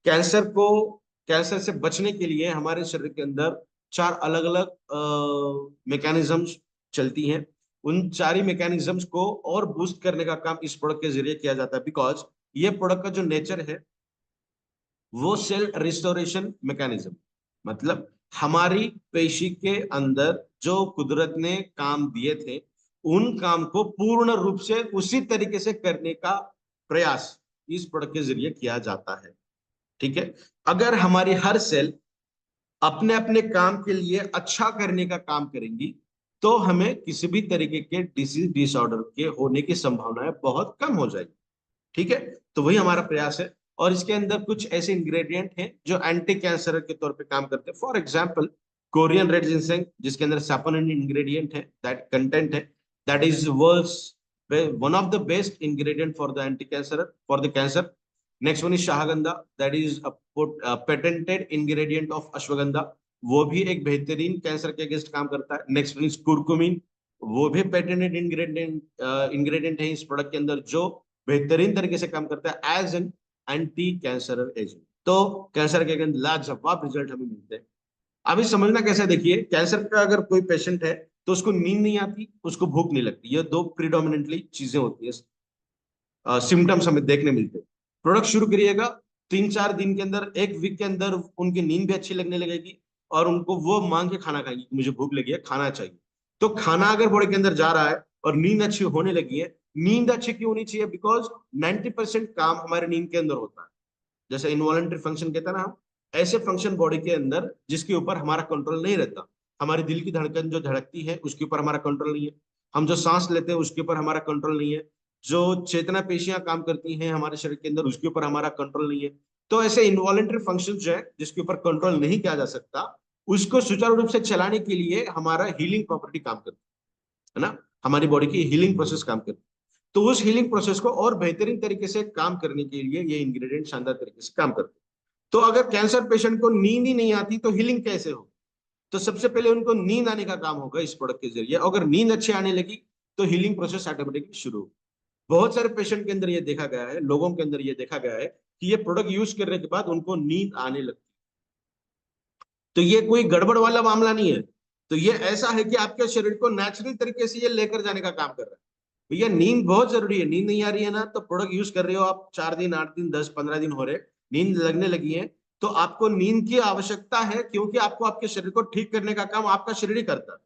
कैंसर को, कैंसर से बचने के लिए हमारे शरीर के अंदर 4 अलग अलग मैकेनिज्म्स चलती हैं। उन 4 ही मैकेनिज्म्स को और बूस्ट करने का काम इस प्रोडक्ट के जरिए किया जाता है, बिकॉज ये प्रोडक्ट का जो नेचर है वो सेल रिस्टोरेशन मैकेनिज्म, मतलब हमारी पेशी के अंदर जो कुदरत ने काम दिए थे उन काम को पूर्ण रूप से उसी तरीके से करने का प्रयास इस प्रोडक्ट के जरिए किया जाता है। ठीक है, अगर हमारी हर सेल अपने अपने काम के लिए अच्छा करने का काम करेंगी तो हमें किसी भी तरीके के डिसीज डिसऑर्डर के होने की संभावनाएं बहुत कम हो जाएगी। ठीक है, तो वही हमारा प्रयास है। और इसके अंदर कुछ ऐसे इंग्रेडिएंट हैं जो एंटी कैंसर के तौर पे काम करते हैं। For example, Korean red ginseng, जिसके अंदर सैपोनिन इंग्रेडिएंट है, दैट कंटेंट है, that is world's one of the best ingredient for the anti cancer, for the cancer. Next one is शाहगंधा, that is patented ingredient of Ashwagandha, वो भी एक बेहतरीन cancer के अगेंस्ट काम करता है। नेक्स्ट वन इज कुरकुमिन, वो भी पेटेंटेड इंग्रेडिएंट है इस प्रोडक्ट के अंदर, जो बेहतरीन तरीके से काम करता है as an anti cancer agent. तो कैंसर के अगेंस्ट लाजवाब रिजल्ट हमें मिलते हैं। अभी समझना कैसे, देखिए, कैंसर का अगर कोई पेशेंट है तो उसको नींद नहीं आती, उसको भूख नहीं लगती, ये दो प्रीडोमिनेंटली चीजें होती है। सिम्टम्स हमें देखने मिलते हैं। प्रोडक्ट शुरू करिएगा, 3-4 दिन के अंदर, एक वीक के अंदर उनकी नींद भी अच्छी लगने लगेगी और उनको वो मांग के खाना खाएंगे कि मुझे भूख लगी है, खाना चाहिए। तो खाना अगर बॉडी के अंदर जा रहा है और नींद अच्छी होने लगी है, नींद अच्छी क्यों होनी चाहिए? बिकॉज 90% काम हमारे नींद के अंदर होता है। जैसे इनवॉलंटरी फंक्शन कहते हैं ना हम, ऐसे फंक्शन बॉडी के अंदर जिसके ऊपर हमारा कंट्रोल नहीं रहता। हमारे दिल की धड़कन जो धड़कती है उसके ऊपर हमारा कंट्रोल नहीं है, हम जो सांस लेते हैं उसके ऊपर हमारा कंट्रोल नहीं है, जो चेतना पेशियां काम करती हैं हमारे शरीर के अंदर उसके ऊपर हमारा कंट्रोल नहीं है। तो ऐसे इनवॉलंटरी फंक्शन जो है जिसके ऊपर कंट्रोल नहीं किया जा सकता, उसको सुचारू रूप से चलाने के लिए हमारा हीलिंग प्रॉपर्टी काम करती है ना, हमारी बॉडी की हीलिंग प्रोसेस काम करती है। तो उस हीलिंग प्रोसेस को और बेहतरीन तरीके से काम करने के लिए ये इंग्रेडिएंट शानदार तरीके से काम करते हैं। तो अगर कैंसर पेशेंट को नींद ही नहीं आती तो हीलिंग कैसे हो? तो सबसे पहले उनको नींद आने का काम होगा इस प्रोडक्ट के जरिए। अगर नींद अच्छी आने लगी तो हीलिंग प्रोसेस ऑटोमेटिकली शुरू हो। बहुत सारे पेशेंट के अंदर ये देखा गया है, लोगों के अंदर ये देखा गया है कि ये प्रोडक्ट यूज करने के बाद उनको नींद आने लगती है। तो ये कोई गड़बड़ वाला मामला नहीं है। तो ये ऐसा है कि आपके शरीर को नेचुरल तरीके से ये लेकर जाने का काम कर रहा है। भैया नींद बहुत जरूरी है, नींद नहीं आ रही है ना, तो प्रोडक्ट यूज कर रहे हो आप 4 दिन, 8 दिन, 10-15 दिन हो रहे, नींद लगने लगी है, तो आपको नींद की आवश्यकता है, क्योंकि आपको आपके शरीर को ठीक करने का काम आपका शरीर ही करता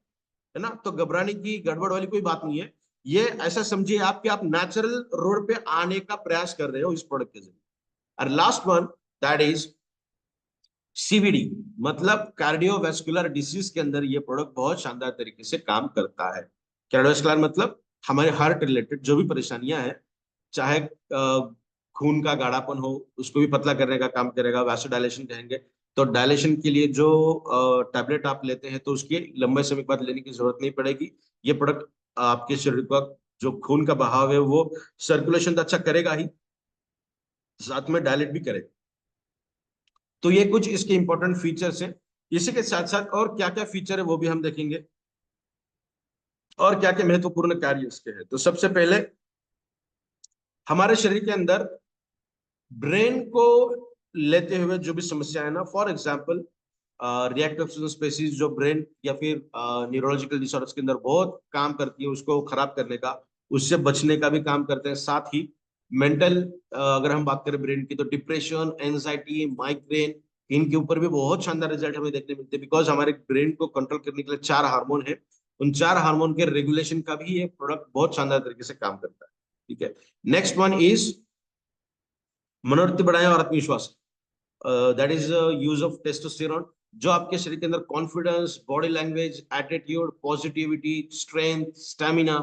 है ना। तो घबराने की, गड़बड़ वाली कोई बात नहीं है। ये ऐसा समझिए आप कि आप नेचुरल रोड पे आने का प्रयास कर रहे हो इस प्रोडक्ट के जरिए। और last one, that is CVD, मतलब कार्डियोवैस्कुलर डिसीज के अंदर ये प्रोडक्ट बहुत शानदार तरीके से काम करता है। कार्डियोवैस्कुलर मतलब हमारे हार्ट रिलेटेड जो भी परेशानियां हैं, चाहे खून का गाढ़ापन हो उसको भी पतला करने का काम करेगा, वैसोडायलेशन कहेंगे। तो डायलेशन के लिए जो टैबलेट आप लेते हैं तो उसकी लंबे समय के बाद लेने की जरूरत नहीं पड़ेगी। ये प्रोडक्ट आपके शरीर का जो खून का बहाव है वो सर्कुलेशन तो अच्छा करेगा ही, साथ में डायलेट भी करेगा। तो ये कुछ इसके इंपॉर्टेंट फीचर्स हैं। इसी के साथ साथ और क्या क्या फीचर है वो भी हम देखेंगे, और क्या क्या महत्वपूर्ण कार्य इसके हैं। तो सबसे पहले, हमारे शरीर के अंदर ब्रेन को लेते हुए जो भी समस्या है ना, फॉर एग्जाम्पल रिएक्टिव स्पेसीज जो ब्रेन या फिर न्यूरोलॉजिकल डिसऑर्डर्स के अंदर बहुत काम करती है उसको खराब करने का, उससे बचने का भी काम करते हैं। साथ ही मेंटल, अगर हम बात करें ब्रेन की, तो डिप्रेशन, एंजाइटी, माइग्रेन, इनके ऊपर भी बहुत शानदार रिजल्ट हमें देखने मिलते हैं। बिकॉज हमारे ब्रेन को कंट्रोल करने के लिए 4 हार्मोन है, उन 4 हार्मोन के रेगुलेशन का भी ये प्रोडक्ट बहुत शानदार तरीके से काम करता है। ठीक है। नेक्स्ट वन इज मनोवृत्ति बढ़ाएं और आत्मविश्वास, that is use of testosterone, जो आपके शरीर के अंदर confidence, body language, attitude, positivity, strength, stamina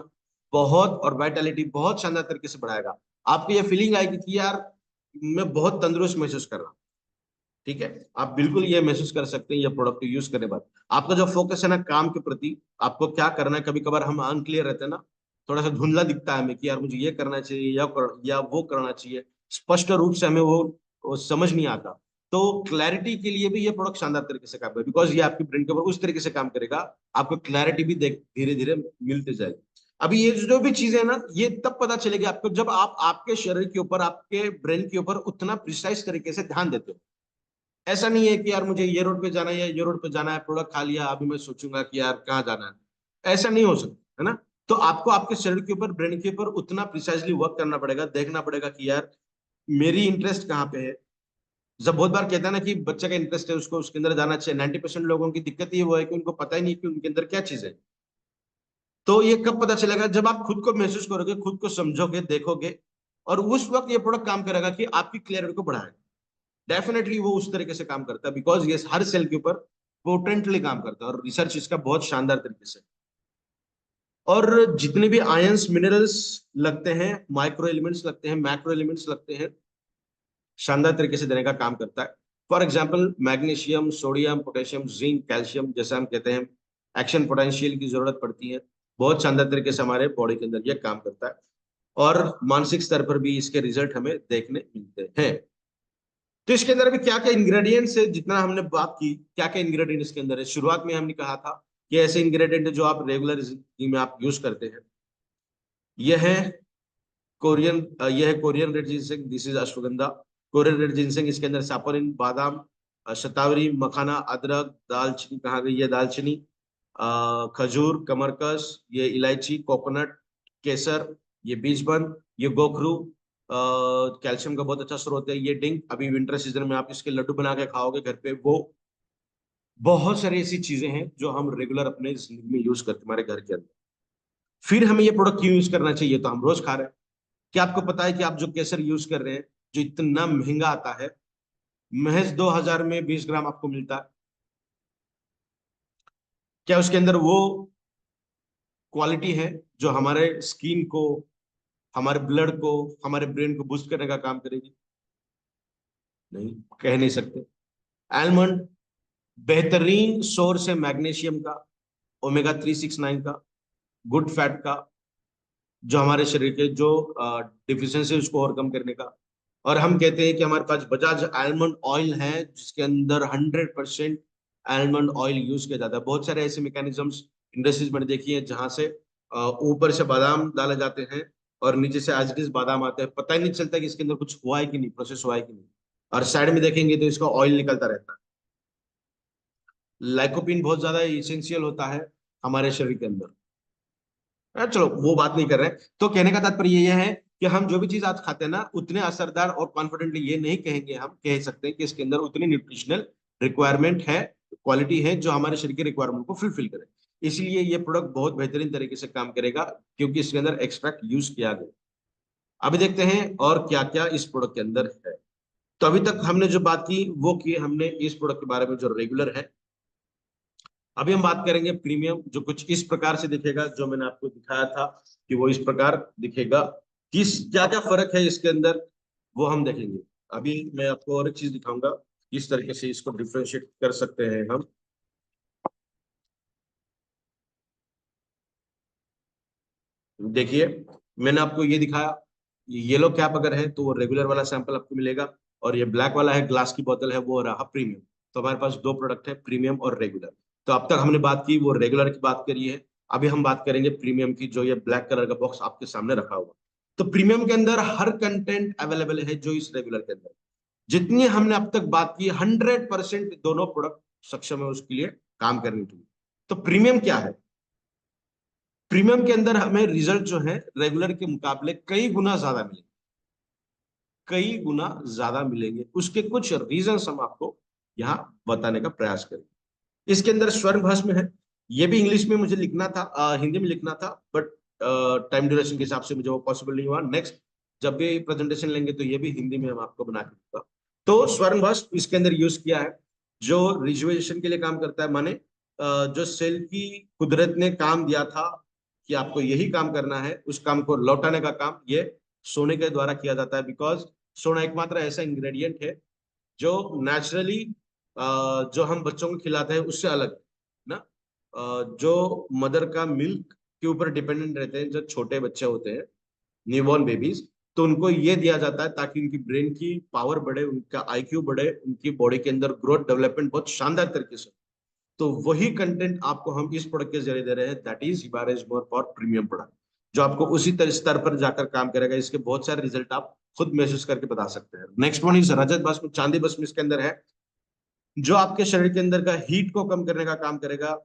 बहुत, और वाइटलिटी बहुत शानदार तरीके से बढ़ाएगा। आपको ये फीलिंग आएगी कि यार मैं बहुत तंदुरुस्त महसूस कर रहा हूँ। ठीक है, आप बिल्कुल ये महसूस कर सकते हैं ये प्रोडक्ट यूज करने के बाद। आपका जो फोकस है ना काम के प्रति, आपको क्या करना है, कभी कभार हम अनक्लियर रहते हैं ना, थोड़ा सा धुंधला दिखता है हमें कि यार मुझे ये करना चाहिए या वो करना चाहिए, स्पष्ट रूप से हमें वो समझ नहीं आता। तो क्लैरिटी के लिए भी ये प्रोडक्ट शानदार तरीके से काम करेगा, बिकॉज ये आपके ब्रेन के ऊपर उस तरीके से काम करेगा, आपको क्लैरिटी भी देख धीरे धीरे मिलती जाएगी। अभी ये जो भी चीजें है ना, ये तब पता चलेगी आपको जब आप आपके शरीर के ऊपर, आपके ब्रेन के ऊपर उतना प्रिसाइज तरीके से ध्यान देते हो। ऐसा नहीं है कि यार मुझे ये रोड पे जाना है या ये रोड पे जाना है, प्रोडक्ट खा लिया अभी मैं सोचूंगा कि यार कहाँ जाना है, ऐसा नहीं हो सकता है ना। तो आपको आपके शरीर के ऊपर, ब्रेन के ऊपर उतना प्रिसाइजली वर्क करना पड़ेगा, देखना पड़ेगा कि यार मेरी इंटरेस्ट कहाँ पे है। जब बहुत बार कहता है ना कि बच्चे का इंटरेस्ट है उसको उसके अंदर जाना चाहिए, 90% लोगों की दिक्कत ये वो है कि उनको पता ही नहीं कि उनके अंदर क्या चीज है। तो ये कब पता चलेगा? जब आप खुद को महसूस करोगे, खुद को समझोगे, देखोगे, और उस वक्त ये प्रोडक्ट काम करेगा कि आपकी क्लियरिटी को बढ़ाएगा। डेफिनेटली वो उस तरीके से काम करता है, बिकॉज ये हर सेल के ऊपर पोटेंटली काम करता है, और रिसर्च इसका बहुत शानदार तरीके से। और जितने भी आयंस, मिनरल्स लगते हैं, माइक्रो एलिमेंट्स लगते हैं, मैक्रो एलिमेंट्स लगते हैं, शानदार तरीके से देने का काम करता है। For example magnesium, sodium, potassium, zinc, calcium, जैसे हम कहते हैं एक्शन पोटेंशियल की जरूरत पड़ती है, बहुत शानदार तरीके से हमारे बॉडी के अंदर यह काम करता है। और मानसिक स्तर पर भी इसके रिजल्ट हमें देखने मिलते हैं। तो इसके अंदर अभी क्या क्या इंग्रेडिएंट्स है, जितना हमने बात की, क्या क्या इंग्रेडिएंट इसके अंदर है, शुरुआत में हमने कहा था कि ऐसे इंग्रेडिएंट है जो आप रेगुलर जिंदगी में आप यूज करते हैं। यह है यह है Korean red ginseng, this is ashwagandha. Korean red ginseng, इसके अंदर सैपोनिन, बादाम, शतावरी, मखाना, अदरक, दालचीनी, कहाँ गई है दालचीनी, खजूर, कमरकस, ये इलायची, कोकोनट, केसर, ये बीजबन, ये गोखरू, कैल्शियम का बहुत अच्छा स्रोत है। ये डिंक अभी विंटर सीजन में आप इसके लड्डू बना के खाओगे घर पे, वो बहुत सारी ऐसी चीजें हैं जो हम रेगुलर अपने जिंदगी में यूज करते हैं हमारे घर के अंदर। फिर हमें ये प्रोडक्ट क्यों यूज करना चाहिए, तो हम रोज खा रहे हैं। क्या आपको पता है कि आप जो केसर यूज कर रहे हैं, जो इतना महंगा आता है, महज 2000 में 20 ग्राम आपको मिलता है। क्या उसके अंदर वो क्वालिटी है जो हमारे स्किन को, हमारे ब्लड को, हमारे ब्रेन को बूस्ट करने का काम करेगी? नहीं, कह नहीं सकते। आलमंड बेहतरीन सोर्स है मैग्नीशियम का, ओमेगा 369 का, गुड फैट का, जो हमारे शरीर के जो डिफिशियंसी उसको ओवरकम करने का। और हम कहते हैं कि हमारे पास बजाज आलमंड ऑयल है जिसके अंदर 100% आलमंड ऑयल यूज किया जाता है। बहुत सारे ऐसे मैकेनिज्म्स इंडस्ट्रीज मैंने देखी है जहां से ऊपर से बादाम डाले जाते हैं और नीचे से एज इट इज बादाम आते हैं, पता ही नहीं चलता कि इसके अंदर कुछ हुआ है कि नहीं, प्रोसेस हुआ है कि नहीं। और साइड में देखेंगे तो इसका ऑयल निकलता रहता है। लाइकोपिन बहुत ज्यादा इसेंशियल होता है हमारे शरीर के अंदर। चलो वो बात नहीं कर रहे हैं। तो कहने का तात्पर्य ये है कि हम जो भी चीज आज खाते हैं ना, उतने असरदार और कॉन्फिडेंटली ये नहीं कहेंगे, हम कह सकते हैं कि इसके अंदर उतनी न्यूट्रिशनल रिक्वायरमेंट है, क्वालिटी है जो हमारे शरीर के रिक्वायरमेंट को फुलफिल करे। इसलिए ये प्रोडक्ट बहुत बेहतरीन तरीके से काम करेगा, क्योंकि इसके अंदर एक्सट्रैक्ट यूज किया गया। अभी देखते हैं और क्या क्या इस प्रोडक्ट के अंदर है। तो अभी तक हमने जो बात की वो की हमने इस प्रोडक्ट के बारे में जो रेगुलर है। अभी हम बात करेंगे प्रीमियम, जो कुछ इस प्रकार से दिखेगा, जो मैंने आपको दिखाया था कि वो इस प्रकार दिखेगा। किस क्या क्या फर्क है इसके अंदर वो हम देखेंगे। अभी मैं आपको और एक चीज दिखाऊंगा, किस तरीके से इसको डिफ्रेंशिएट कर सकते हैं हम। देखिए, मैंने आपको ये दिखाया, ये येलो कैप अगर है तो वो रेगुलर वाला सैंपल आपको मिलेगा, और ये ब्लैक वाला है, ग्लास की बोतल है, वो रहा प्रीमियम। तो हमारे पास दो प्रोडक्ट है, प्रीमियम और रेगुलर। तो अब तक हमने बात की वो रेगुलर की बात करी है। अभी हम बात करेंगे प्रीमियम की, जो ये ब्लैक कलर का बॉक्स आपके सामने रखा हुआ। तो प्रीमियम के अंदर हर कंटेंट अवेलेबल है जो इस रेगुलर के अंदर। जितनी हमने अब तक बात की, 100% दोनों प्रोडक्ट सक्षम है उसके लिए काम करने के लिए। तो प्रीमियम क्या है? प्रीमियम के अंदर हमें रिजल्ट जो है रेगुलर के मुकाबले कई गुना ज्यादा मिलेंगे, कई गुना ज्यादा मिलेंगे। उसके कुछ रीजंस हम आपको यहाँ बताने का प्रयास करेंगे। इसके अंदर स्वर्ण भस्म है। ये भी इंग्लिश में मुझे लिखना था, हिंदी में लिखना था, बट टाइम ड्यूरेशन के हिसाब से मुझे वो पॉसिबल नहीं हुआ। नेक्स्ट जब भी प्रेजेंटेशन लेंगे तो ये भी हिंदी में हम आपको बना के दूंगा। तो स्वर्ण भस्म इसके अंदर यूज किया है, जो रिजुवेशन के लिए काम करता है। माने जो सेल की कुदरत ने काम दिया था कि आपको यही काम करना है, उस काम को लौटाने का काम ये सोने के द्वारा किया जाता है। बिकॉज सोना एकमात्र ऐसा इंग्रेडिएंट है जो नेचुरली जो हम बच्चों को खिलाते हैं उससे अलग है ना। जो मदर का मिल्क के ऊपर डिपेंडेंट रहते हैं, जो छोटे बच्चे होते हैं, न्यूबॉर्न बेबीज, तो उनको ये दिया जाता है ताकि उनकी ब्रेन की पावर बढ़े, उनका आईक्यू बढ़े, उनकी बॉडी के अंदर ग्रोथ डेवलपमेंट बहुत शानदार तरीके से। तो वही कंटेंट आपको हम इस प्रोडक्ट के जरिए दे रहे हैं, that is Hibaris more for premium product, जो आपको उसी स्तर पर जाकर काम करेगा। इसके बहुत सारे रिजल्ट आप खुद महसूस करके बता सकते हैं। नेक्स्ट वन इज रजत भस्म, चांदी भस्म इसके अंदर है, जो आपके शरीर के अंदर का हीट को कम करने का काम करेगा,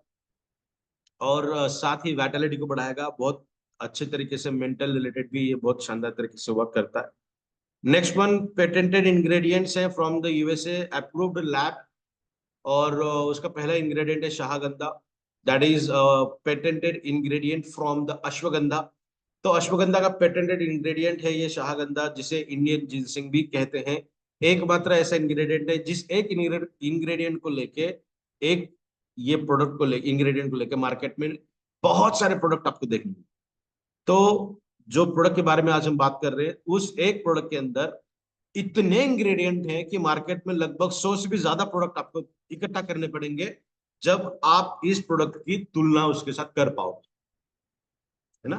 और साथ ही वाइटलिटी को बढ़ाएगा। बहुत अच्छे तरीके से मेंटल रिलेटेड भी ये बहुत शानदार तरीके से वर्क करता है। नेक्स्ट वन पेटेंटेड इंग्रेडिएंट्स है from the USA, approved lab. और उसका पहला इंग्रेडिएंट है शाहगंधा, that is patented ingredient from the Ashwagandha. तो अश्वगंधा का पेटेंटेड इंग्रेडिएंट है ये शाहगंधा, जिसे इंडियन जिनसिंग भी कहते हैं। एकमात्र ऐसा इंग्रेडिएंट है जिस एक इंग्रेडिएंट को लेके, एक ये प्रोडक्ट को लेके, इंग्रेडिएंट को लेके मार्केट में बहुत सारे प्रोडक्ट आपको देखने मिलेंगे। तो जो प्रोडक्ट के बारे में आज हम बात कर रहे हैं, उस एक प्रोडक्ट के अंदर इतने इंग्रेडिएंट हैं कि मार्केट में लगभग 100 से भी ज्यादा प्रोडक्ट आपको इकट्ठा करने पड़ेंगे जब आप इस प्रोडक्ट की तुलना उसके साथ कर पाओगे, है ना।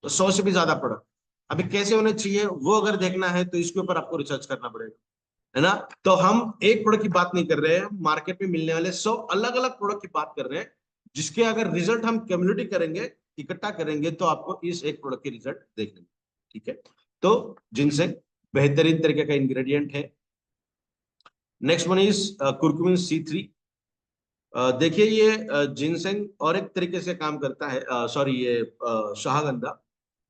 तो 100 से भी ज्यादा प्रोडक्ट अभी कैसे होने चाहिए वो अगर देखना है तो इसके ऊपर आपको रिसर्च करना पड़ेगा, है ना। तो हम एक प्रोडक्ट की बात नहीं कर रहे हैं, मार्केट में मिलने वाले 100 अलग अलग प्रोडक्ट की बात कर रहे हैं, जिसके अगर रिजल्ट हम कम्युनिटी करेंगे, इकट्ठा करेंगे, तो आपको इस एक प्रोडक्ट के रिजल्ट देखने, ठीक है। तो जिनसे बेहतरीन तरीके का इंग्रेडिएंट है। Next one is curcumin C3। देखिए ये जिनसेंग और एक तरीके से काम करता है, सॉरी ये शाहगंधा।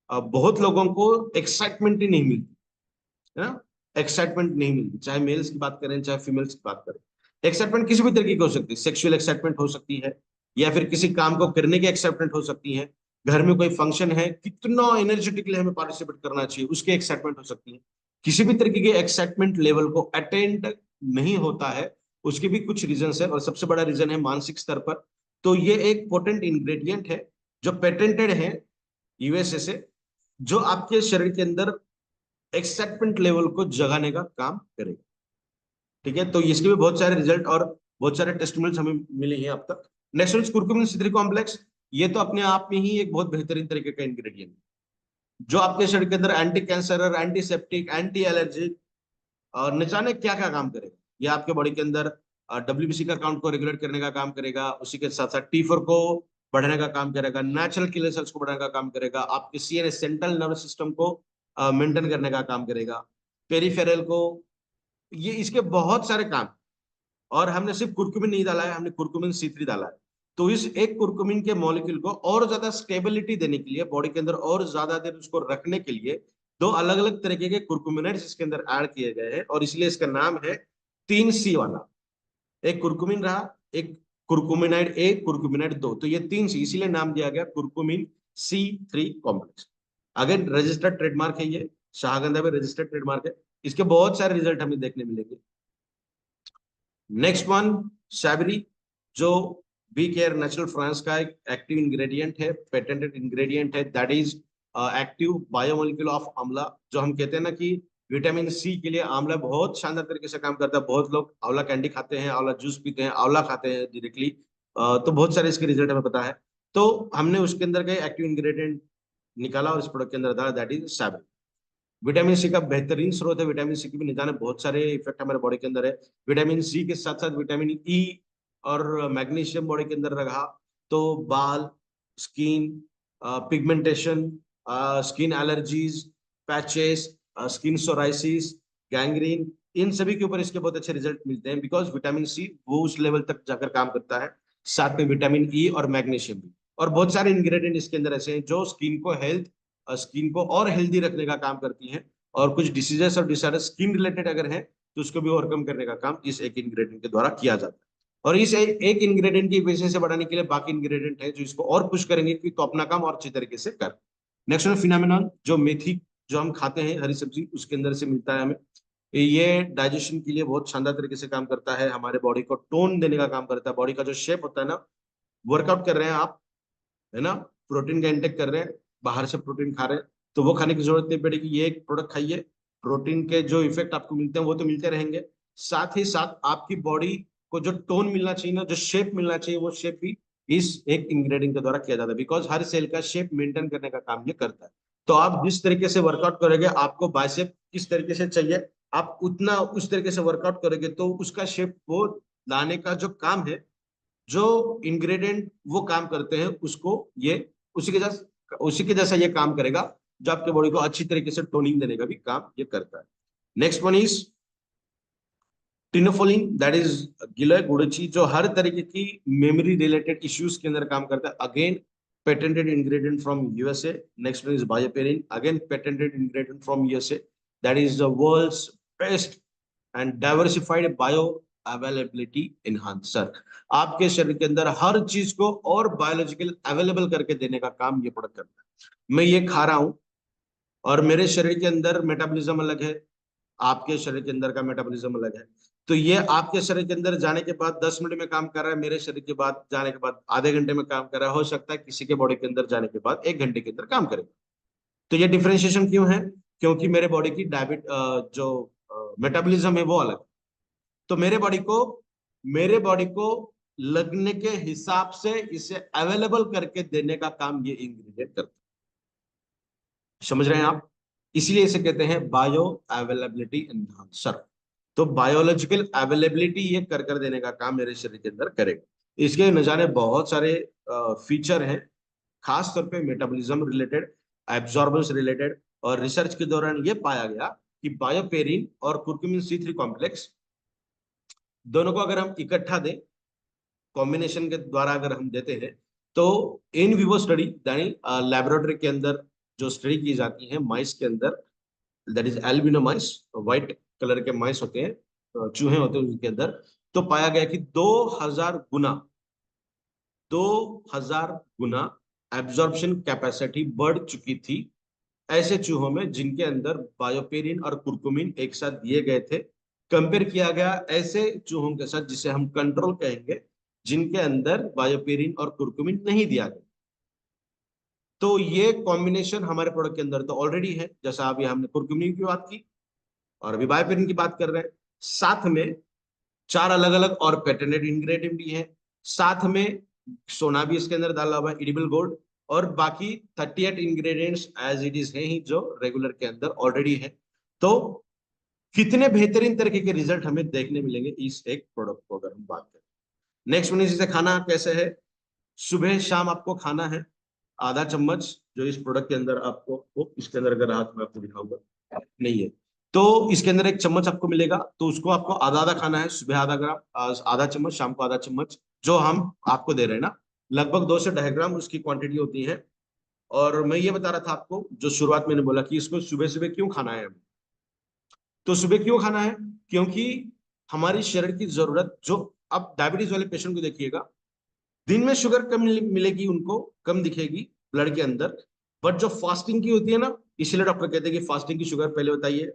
बहुत लोगों को एक्साइटमेंट ही नहीं मिलती, है ना, एक्साइटमेंट नहीं मिलती, चाहे मेल्स की बात करें चाहे फीमेल्स की बात करें। एक्साइटमेंट किसी भी तरीके की हो सकती है, सेक्सुअल एक्साइटमेंट हो सकती है, या फिर किसी काम को करने की एक्साइटमेंट हो सकती है, घर में कोई फंक्शन है, कितना एनर्जेटिकली हमें पार्टिसिपेट करना चाहिए उसकी एक्साइटमेंट हो सकती है। किसी भी तरीके के एक्साइटमेंट लेवल को अटेंड नहीं होता है, उसके भी कुछ रीजन है, और सबसे बड़ा रीजन है मानसिक स्तर पर। तो ये एक पोटेंट इंग्रेडिएंट है जो पेटेंटेड है यूएसए से, जो आपके शरीर के अंदर एक्साइटमेंट लेवल को जगाने का काम करेगा। ठीक है, तो इसके भी बहुत सारे रिजल्ट और बहुत सारे टेस्टिमोनियल्स हमें मिले हैं अब तक। Next one curcumin C3 complex. ये तो अपने आप में ही एक बहुत बेहतरीन तरीके का इंग्रेडिएंट है, जो आपके शरीर के अंदर एंटी कैंसर और एंटीसेप्टिक, एंटी एलर्जिक और न जाने क्या क्या काम करेगा। ये आपके बॉडी के अंदर WBC का काउंट को रेगुलेट करने का काम करेगा, उसी के साथ साथ T4 को बढ़ाने का काम करेगा, नेचुरल किलर सेल्स को बढ़ाने का काम करेगा, आपके CNS सेंट्रल नर्वस सिस्टम को मेंटेन करने का काम करेगा, पेरिफेरल को, ये इसके बहुत सारे काम। और हमने सिर्फ कुरकुमिन नहीं डाला है, हमने कुरकुमिन C3 डाला है। तो इस एक कुरकुमिन के मॉलिक्यूल को और ज्यादा स्टेबिलिटी देने के लिए, बॉडी के अंदर और ज्यादा देर उसको रखने के लिए, दो अलग अलग तरीके के कुरकुमिनेट्स इसके अंदर ऐड किए गए हैं, और इसलिए इसका नाम है 3C वाला। एक कुरकुमिन रहा, एक कुरकुमिनाइड ए, कुरकुमिनाइड 2, तो ये 3C, इसीलिए नाम दिया गया curcumin C3 complex. Again registered trademark है ये, शाहगंधा में रजिस्टर्ड ट्रेडमार्क है। इसके बहुत सारे रिजल्ट हमें देखने मिलेंगे। नेक्स्ट वन सैबरी, जो बी केयर नेचुरल फ्रांस का एक एक्टिव इंग्रेडिएंट है, पेटेंटेड इंग्रेडिएंट है, that is active biomolecule of आंवला। जो हम कहते हैं ना कि विटामिन C के लिए आंवला बहुत शानदार तरीके से काम करता है। बहुत लोग आंवला कैंडी खाते हैं, आंवला जूस पीते हैं, आंवला खाते हैं डायरेक्टली, तो बहुत सारे इसके रिजल्ट हमें पता है। तो हमने उसके अंदर का एक्टिव इंग्रेडिएंट निकाला और इस प्रोडक्ट के अंदर डाला, दैट इज सैबरी। विटामिन C का बेहतरीन स्रोत है, विटामिन C की भी निदान बहुत सारे इफेक्ट हमारे बॉडी के अंदर है। विटामिन C के साथ साथ विटामिन E और मैग्नीशियम बॉडी के अंदर रहा तो बाल, skin, pigmentation, skin allergies, patches, skin psoriasis, gangrene, इन सभी के ऊपर इसके बहुत अच्छे रिजल्ट मिलते हैं, बिकॉज विटामिन C वो उस लेवल तक जाकर काम करता है। साथ में विटामिन E और मैग्नीशियम भी, और बहुत सारे इंग्रेडिएंट इसके अंदर ऐसे हैं जो स्किन को स्किन को और हेल्दी रखने का काम करती हैं, और कुछ डिसीजेस और डिसऑर्डर स्किन रिलेटेड अगर है तो उसको भी ओवरकम करने का काम इस एक इंग्रेडिएंट के द्वारा किया जाता है। और इस एक इंग्रेडिएंट की एफिशिएंसी बढ़ाने के लिए बाकी इंग्रेडिएंट है जो इसको और पुश करेंगे कि तो अपना काम और अच्छी तरीके से कर। नेक्स्ट फिनोमेनन, जो मेथी जो हम खाते हैं हरी सब्जी, उसके अंदर से मिलता है हमें। ये डाइजेशन के लिए बहुत शानदार तरीके से काम करता है, हमारे बॉडी को टोन देने का काम करता है। बॉडी का जो शेप होता है ना, वर्कआउट कर रहे हैं आप, है ना, प्रोटीन का इंटेक कर रहे हैं, बाहर से प्रोटीन खा रहे हैं, तो वो खाने की जरूरत नहीं पड़ेगी, ये एक प्रोडक्ट खाइए, प्रोटीन के जो इफेक्ट आपको मिलते हैं वो तो मिलते रहेंगे, साथ ही साथ आपकी बॉडी को जो टोन मिलना चाहिए ना, जो शेप मिलना चाहिए, वो शेप भी इस एक इंग्रेडिएंट के द्वारा किया जाता है, बिकॉज हर सेल का शेप मेंटेन करने का काम ये करता है। तो आप जिस तरीके से वर्कआउट करोगे, आपको बाइसेप किस तरीके से चाहिए, आप उतना उस तरीके से वर्कआउट करोगे, तो उसका शेप वो लाने का जो काम है, जो इंग्रेडिएंट वो काम करते हैं, उसको ये उसी के जैसा ये काम करेगा, जो आपके बॉडी को अच्छी तरीके से टोनिंग देने का भी काम ये करता है। Next one is tinofolin, that is giloy guduchi, जो हर तरीके की मेमोरी रिलेटेड इश्यूज के अंदर काम करता है। Again patented ingredient from USA. Next one is BioPerine, again patented ingredient from USA, that is the world's best and diversified bio availability enhancer. आपके शरीर के अंदर हर चीज को और बायोलॉजिकल अवेलेबल करके देने का काम ये प्रोडक्ट करता है। मैं ये खा रहा हूं और मेरे शरीर के अंदर मेटाबॉलिज्म अलग है, आपके शरीर के अंदर का मेटाबॉलिज्म अलग है। तो ये आपके शरीर के अंदर जाने के बाद 10 मिनट में काम कर रहा है, मेरे शरीर के बाद जाने के बाद आधे घंटे में काम कर रहा है, हो सकता है किसी के बॉडी के अंदर जाने के बाद 1 घंटे के अंदर काम करेगा। तो ये डिफरेंशिएशन क्यों है? क्योंकि मेरे बॉडी की जो मेटाबॉलिज्म है वो अलग है। तो मेरे बॉडी को लगने के हिसाब से इसे अवेलेबल करके देने का काम ये इंग्रेडिएंट करता है। समझ रहे हैं आप? इसलिए इसे कहते हैं बायो अवेलेबिलिटी एनहांसर। तो बायोलॉजिकल अवेलेबिलिटी ये कर देने का काम मेरे शरीर के अंदर करेगा। इसके न जाने बहुत सारे फीचर हैं, खास तौर पे मेटाबॉलिज्म रिलेटेड, एब्जॉर्बेंस रिलेटेड, और रिसर्च के दौरान ये पाया गया कि बायोपेरिन और कुर्कुमिन C3 कॉम्प्लेक्स दोनों को अगर हम इकट्ठा दें, कॉम्बिनेशन के द्वारा अगर हम देते हैं, तो इन विवो स्टडी यानी लेबोरेटरी के अंदर जो स्टडी की जाती है माइस के अंदर, that is albino mice, white colour के माइस होते हैं, चूहे होते हैं उनके अंदर। तो पाया गया कि 2000 गुना एब्जॉर्प्शन कैपेसिटी बढ़ चुकी थी ऐसे चूहों में जिनके अंदर बायोपेरिन और कुर्कुमिन एक साथ दिए गए थे। कंपेयर किया गया ऐसे चूहों के साथ जिसे हम कंट्रोल कहेंगे, जिनके अंदर बायोपेरिन और कुर्कुमिन नहीं दिया गया। तो ये कॉम्बिनेशन हमारे प्रोडक्ट के अंदर तो ऑलरेडी है, जैसा अभी हमने कुर्कुमिन की बात की और अभी बायोपेरिन की बात कर रहे हैं। साथ में 4 अलग अलग और पेटेंटेड इंग्रेडिएंट भी है। साथ में सोना भी इसके अंदर डाला हुआ है, इडिबल गोल्ड। और बाकी 38 इंग्रेडिएंट्स एज इट इज है ही, जो रेगुलर के अंदर ऑलरेडी है। तो कितने बेहतरीन तरीके के रिजल्ट हमें देखने मिलेंगे इस एक प्रोडक्ट को अगर हम बात करें। नेक्स्ट वन इसे खाना कैसे है। सुबह शाम आपको खाना है आधा चम्मच, जो इस प्रोडक्ट के अंदर आपको, इसके अंदर अगर हाथ में आपको दिखाऊंगा, नहीं है तो इसके अंदर एक चम्मच आपको मिलेगा, तो उसको आपको आधा आधा खाना है। सुबह आधा ग्राम, आधा चम्मच, शाम को आधा चम्मच, जो हम आपको दे रहे हैं ना, लगभग 2 से 2.5 ग्राम उसकी क्वांटिटी होती है। और मैं ये बता रहा था आपको, जो शुरुआत मैंने बोला कि इसको सुबह सुबह क्यों खाना है हमें। तो सुबह क्यों खाना है, क्योंकि हमारी शरीर की जरूरत जो, अब डायबिटीज वाले पेशेंट को देखिएगा, दिन में शुगर कम मिलेगी, उनको कम दिखेगी ब्लड के अंदर, बट जो फास्टिंग की होती है ना, इसलिए डॉक्टर कहते हैं कि फास्टिंग की शुगर पहले बताइए।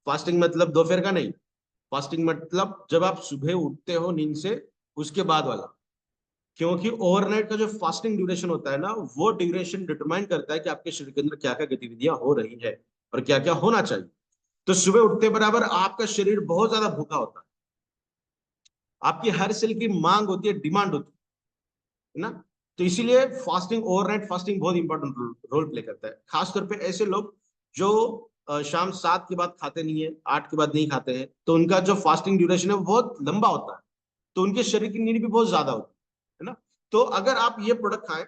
फास्टिंग मतलब दोपहर का नहीं, फास्टिंग मतलब जब आप सुबह उठते हो नींद से उसके बाद वाला। क्योंकि ओवरनाइट का जो फास्टिंग ड्यूरेशन होता है ना, वो ड्यूरेशन डिटरमाइन करता है कि आपके शरीर के अंदर क्या क्या गतिविधियां हो रही है और क्या क्या होना चाहिए। तो सुबह उठते बराबर आपका शरीर बहुत ज्यादा भूखा होता है, आपकी हर सेल की मांग होती है, डिमांड होती है ना। तो इसीलिए फास्टिंग, ओवरनाइट फास्टिंग बहुत इंपॉर्टेंट रोल प्ले करता है। खासतौर पे ऐसे लोग जो शाम 7 के बाद खाते नहीं है, 8 के बाद नहीं खाते हैं, तो उनका जो फास्टिंग ड्यूरेशन है वो बहुत लंबा होता है, तो उनके शरीर की नीड भी बहुत ज्यादा होती है ना। तो अगर आप ये प्रोडक्ट खाएं,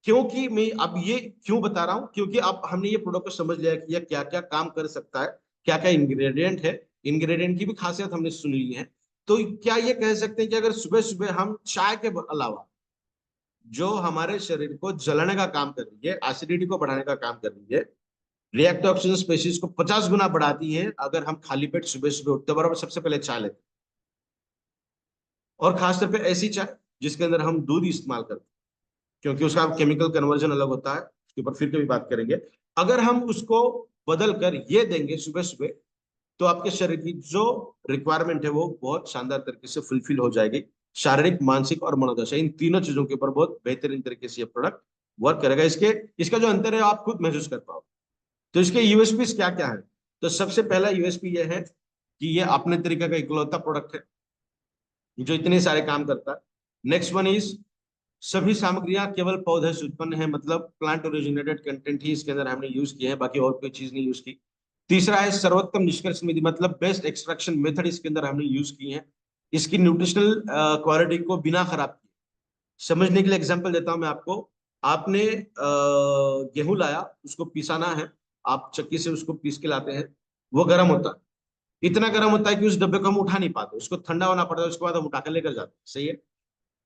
क्योंकि मैं अब ये क्यों बता रहा हूं, क्योंकि अब हमने ये प्रोडक्ट को समझ लिया कि यह क्या क्या काम कर सकता है, क्या क्या इंग्रेडिएंट है, इंग्रेडिएंट की भी खासियत हमने सुन ली है। तो क्या ये कह सकते हैं कि अगर सुबह सुबह हम चाय के अलावा, जो हमारे शरीर को जलाने का काम कर रही है, एसिडिटी को बढ़ाने का काम कर रही है, रिएक्टिव ऑक्सीजन स्पीशीज को 50 गुना बढ़ाती है, अगर हम खाली पेट सुबह सुबह उठते बराबर सबसे पहले चाय लेते हैं, और खासतौर पे ऐसी चाय जिसके अंदर हम दूध इस्तेमाल करते हैं, क्योंकि उसका केमिकल कन्वर्जन अलग होता है, उसके ऊपर फिर कभी बात करेंगे। अगर हम उसको बदल कर ये देंगे सुबह सुबह, तो आपके शरीर की जो रिक्वायरमेंट है वो बहुत शानदार तरीके से फुलफिल हो जाएगी। शारीरिक, मानसिक और मनोदशा, इन तीनों चीजों के ऊपर बहुत बेहतरीन तरीके से ये प्रोडक्ट वर्क करेगा। इसका जो अंतर है आप खुद महसूस कर पाओ। तो इसके यूएसपी क्या क्या है। तो सबसे पहला यूएसपी ये है कि ये अपने तरीके का इकलौता प्रोडक्ट है जो इतने सारे काम करता है। नेक्स्ट वन इज, सभी सामग्रियां केवल पौधे से उत्पन्न है, मतलब प्लांट ओरिजिनेटेड कंटेंट ही इसके अंदर हमने यूज किए हैं, बाकी और कोई चीज नहीं यूज की। तीसरा है सर्वोत्तम निष्कर्ष विधि, मतलब बेस्ट एक्सट्रैक्शन मेथड इसके अंदर हमने यूज की है, इसकी न्यूट्रिशनल क्वालिटी को बिना खराब किए। समझने के लिए एग्जांपल देता हूं मैं आपको। आपने गेहूं लाया, उसको पिसाना है, आप चक्की से उसको पीस के लाते हैं, वो गर्म होता है, इतना गर्म होता है कि उस डब्बे को हम उठा नहीं पाते, उसको ठंडा होना पड़ता है, उसके बाद हम उठा कर लेकर जाते हैं, सही है।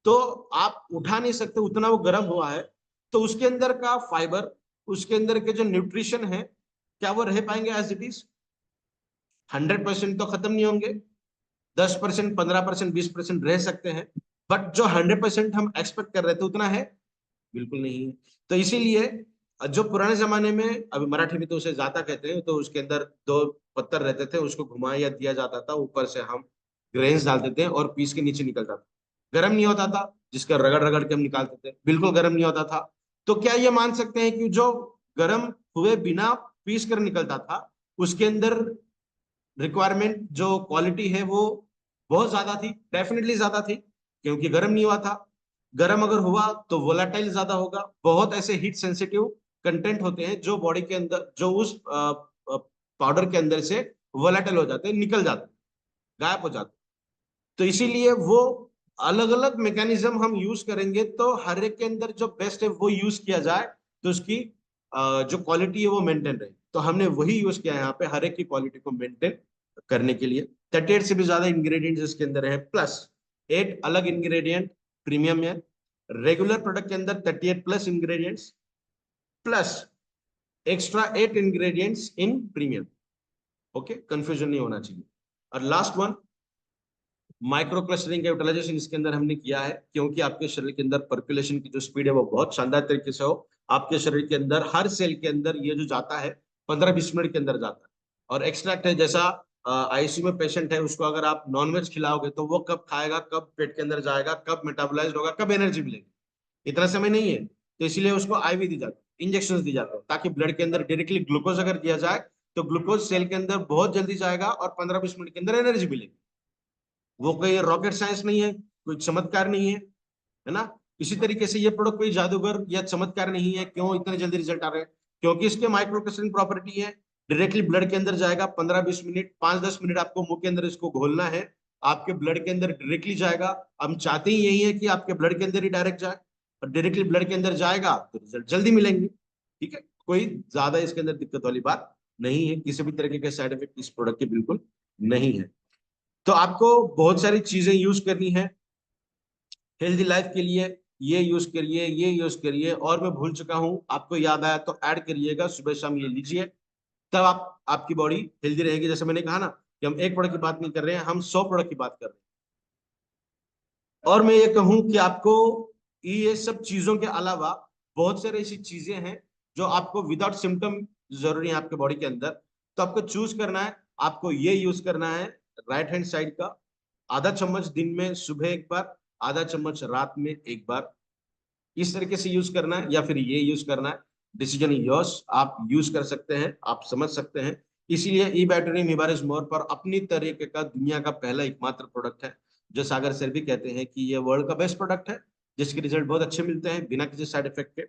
तो आप उठा नहीं सकते, उतना वो गर्म हुआ है। तो उसके अंदर का फाइबर, उसके अंदर के जो न्यूट्रिशन है, क्या वो रह पाएंगे एज इट इज? 100% तो खत्म नहीं होंगे, 10%, 15%, 20% रह सकते हैं, बट जो 100% हम एक्सपेक्ट कर रहे थे उतना है, बिल्कुल नहीं है। तो इसीलिए जो पुराने जमाने में, अभी मराठी में तो उसे जाता कहते हैं, तो उसके अंदर 2 पत्थर रहते थे, उसको घुमाया दिया जाता था, ऊपर से हम ग्रेन्स डालते थे और पीस के नीचे निकलता था। गर्म नहीं होता था, जिसका रगड़ रगड़ के हम निकालते थे, बिल्कुल गर्म नहीं होता था। तो क्या ये मान सकते हैं कि जो गर्म हुए बिना पीस कर निकलता था, उसके अंदर रिक्वायरमेंट जो क्वालिटी है वो बहुत ज्यादा थी? डेफिनेटली ज्यादा थी, क्योंकि गर्म नहीं हुआ था। गर्म अगर हुआ तो वोलाटाइल ज्यादा होगा। बहुत ऐसे हीट सेंसिटिव कंटेंट होते हैं जो बॉडी के अंदर, जो उस पाउडर के अंदर से वोलाटाइल हो जाते हैं, निकल जाते हैं, गायब हो जाते हैं। तो इसीलिए वो अलग अलग मैकेनिज्म हम यूज करेंगे, तो हर एक के अंदर जो बेस्ट है वो यूज किया जाए, तो उसकी जो क्वालिटी है वो मेंटेन रहे। तो हमने वही यूज किया है यहाँ पे, हर एक की क्वालिटी को मेंटेन करने के लिए। 38 से भी ज्यादा इंग्रेडिएंट्स इसके अंदर है, प्लस 8 अलग इंग्रेडिएंट प्रीमियम है। रेगुलर प्रोडक्ट के अंदर 38 plus ingredients, plus extra 8 ingredients इन प्रीमियम। ओके, कंफ्यूजन नहीं होना चाहिए। और लास्ट वन, माइक्रो क्लस्टरिंग का यूटिलाइजेशन इसके अंदर हमने किया है, क्योंकि आपके शरीर के अंदर पर्कुलेशन की जो स्पीड है वो बहुत शानदार तरीके से हो। आपके शरीर के अंदर हर सेल के अंदर ये जो जाता है 15-20 मिनट के अंदर जाता है। और एक्सट्रैक्ट है, जैसा आईसीयू में पेशेंट है, उसको अगर आप नॉनवेज खिलाओगे तो वो कब खाएगा, कब पेट के अंदर जाएगा, कब मेटाबोलाइज होगा, कब एनर्जी मिलेगी, इतना समय नहीं है। तो इसीलिए उसको आईवी दी जाती है, इंजेक्शन दी जाते हैं, ताकि ब्लड के अंदर डायरेक्टली ग्लूकोज अगर दिया जाए तो ग्लूकोज सेल के अंदर बहुत जल्दी जाएगा और 15-20 मिनट के अंदर एनर्जी मिलेगी। वो कोई रॉकेट साइंस नहीं है, कोई चमत्कार नहीं है ना। इसी तरीके से ये प्रोडक्ट कोई जादूगर या चमत्कार नहीं है। क्यों इतने जल्दी रिजल्ट आ रहे हैं? क्योंकि इसके माइक्रोक्रिस्टलिन प्रॉपर्टी है, डायरेक्टली ब्लड के अंदर जाएगा। 15-20 मिनट, 5-10 मिनट आपको मुंह के अंदर इसको घोलना है, आपके ब्लड के अंदर डायरेक्टली जाएगा। हम चाहते ही यही है कि आपके ब्लड के अंदर ही डायरेक्ट जाए, और डायरेक्टली ब्लड के अंदर जाएगा तो रिजल्ट जल्दी मिलेंगे। ठीक है, कोई ज्यादा इसके अंदर दिक्कत वाली बात नहीं है, किसी भी तरीके के साइड इफेक्ट इस प्रोडक्ट के बिल्कुल नहीं है। तो आपको बहुत सारी चीजें यूज करनी है हेल्दी लाइफ के लिए। ये यूज करिए, ये यूज करिए, और मैं भूल चुका हूं, आपको याद आया तो ऐड करिएगा, सुबह शाम ये लीजिए, तब आपकी बॉडी हेल्दी रहेगी। जैसे मैंने कहा ना कि हम एक प्रोडक्ट की बात नहीं कर रहे हैं, हम 100 प्रोडक्ट की बात कर रहे हैं। और मैं ये कहूं कि आपको ये सब चीजों के अलावा बहुत सारी ऐसी चीजें हैं जो आपको विदाउट सिम्टम जरूरी है आपके बॉडी के अंदर। तो आपको चूज करना है, आपको ये यूज करना है, राइट हैंड साइड का, आधा चम्मच दिन में सुबह एक बार, आधा चम्मच रात में एक बार, इस तरीके से यूज करना है, या फिर ये यूज करना है। डिसीजन योर्स, आप यूज कर सकते हैं, आप समझ सकते हैं। इसीलिए ई बैटरी हिबारिस मोर पर अपनी तरीके का दुनिया का पहला एकमात्र प्रोडक्ट है, जो सागर सर भी कहते हैं कि ये वर्ल्ड का बेस्ट प्रोडक्ट है, जिसके रिजल्ट बहुत अच्छे मिलते हैं बिना किसी साइड इफेक्ट के।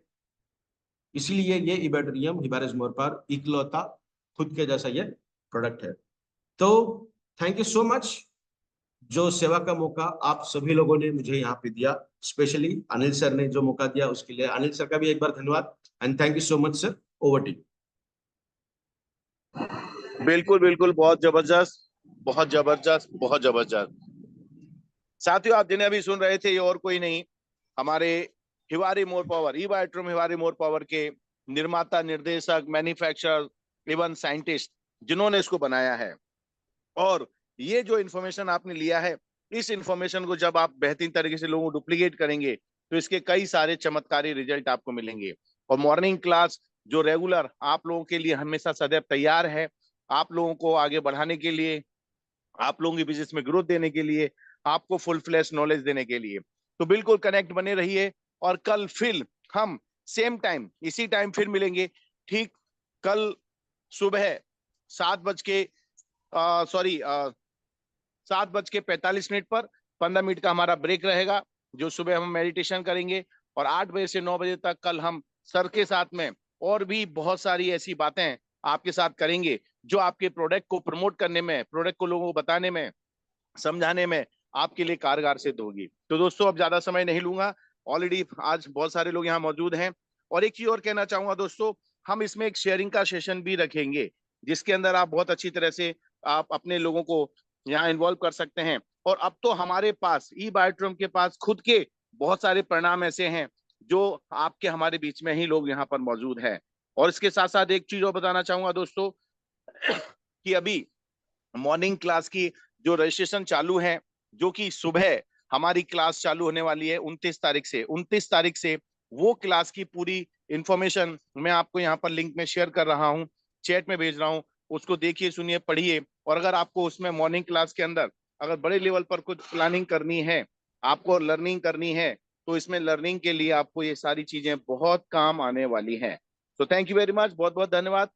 इसीलिए ये इबेटरियम हिबारिस मोर पर इकलौता खुद के जैसा ये प्रोडक्ट है। तो थैंक यू सो मच, जो सेवा का मौका आप सभी लोगों ने मुझे यहाँ पे दिया, स्पेशली अनिल सर ने जो मौका दिया उसके लिए अनिल सर का भी एक बार धन्यवाद। And thank you so much sir, over to you. बिल्कुल बिल्कुल, बहुत जबरदस्त, बहुत जबरदस्त, बहुत जबरदस्त। साथियों, आप जिन्हें अभी सुन रहे थे, ये और कोई नहीं, हमारे हिवारी मोर पावर, ई बायोट्रम हिवारी मोर पावर के निर्माता, निर्देशक, मैन्युफैक्चरर इवन साइंटिस्ट, जिन्होंने इसको बनाया है। और ये जो इन्फॉर्मेशन आपने लिया है, इस इन्फॉर्मेशन को जब आप बेहतरीन तरीके से लोगों को डुप्लीकेट करेंगे तो इसके कई सारे चमत्कारी रिजल्ट आपको मिलेंगे। और मॉर्निंग क्लास जो रेगुलर आप लोगों के लिए हमेशा सदैव तैयार है, आप लोगों को आगे बढ़ाने के लिए, आप लोगों की बिजनेस में ग्रोथ देने के लिए, आपको फुल फ्लैश नॉलेज देने के लिए। तो बिल्कुल कनेक्ट बने रहिए, और कल फिर हम सेम टाइम, इसी टाइम फिर मिलेंगे। ठीक कल सुबह 7 बज के 7:45 पर 15 मिनट का हमारा ब्रेक रहेगा, जो सुबह हम मेडिटेशन करेंगे। और 8 बजे से 9 बजे तक कल हम सर के साथ में और भी बहुत सारी ऐसी बातें आपके साथ करेंगे, जो आपके प्रोडक्ट को प्रमोट करने में, प्रोडक्ट को लोगों को बताने में, समझाने में आपके लिए कारगर सिद्ध होगी। तो दोस्तों, अब ज्यादा समय नहीं लूंगा, ऑलरेडी आज बहुत सारे लोग यहाँ मौजूद हैं। और एक चीज और कहना चाहूंगा दोस्तों, हम इसमें एक शेयरिंग का सेशन भी रखेंगे, जिसके अंदर आप बहुत अच्छी तरह से आप अपने लोगों को यहाँ इन्वॉल्व कर सकते हैं। और अब तो हमारे पास, ई बायोट्रम के पास खुद के बहुत सारे परिणाम ऐसे हैं, जो आपके हमारे बीच में ही लोग यहाँ पर मौजूद हैं। और इसके साथ साथ एक चीज और बताना चाहूंगा दोस्तों, कि अभी मॉर्निंग क्लास की जो रजिस्ट्रेशन चालू है, जो कि सुबह हमारी क्लास चालू होने वाली है 29 तारीख से वो क्लास की पूरी इंफॉर्मेशन मैं आपको यहाँ पर लिंक में शेयर कर रहा हूँ, चैट में भेज रहा हूँ। उसको देखिए, सुनिए, पढ़िए। और अगर आपको उसमें मॉर्निंग क्लास के अंदर अगर बड़े लेवल पर कुछ प्लानिंग करनी है, आपको लर्निंग करनी है, तो इसमें लर्निंग के लिए आपको ये सारी चीजें बहुत काम आने वाली हैं। तो थैंक यू वेरी मच, बहुत बहुत धन्यवाद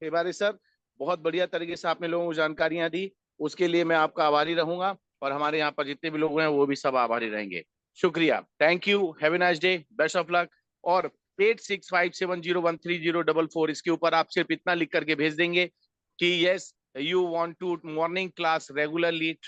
हिबारी सर। बहुत बढ़िया तरीके से आपने लोगों को जानकारियां दी, उसके लिए मैं आपका आभारी रहूंगा। और हमारे यहाँ पर जितने भी लोग हैं वो भी सब आभारी रहेंगे। शुक्रिया, thank you, have a nice day, best of luck. और 8657013044 इसके ऊपर आप सिर्फ इतना लिख करके भेज देंगे कि yes, you want to morning class regularly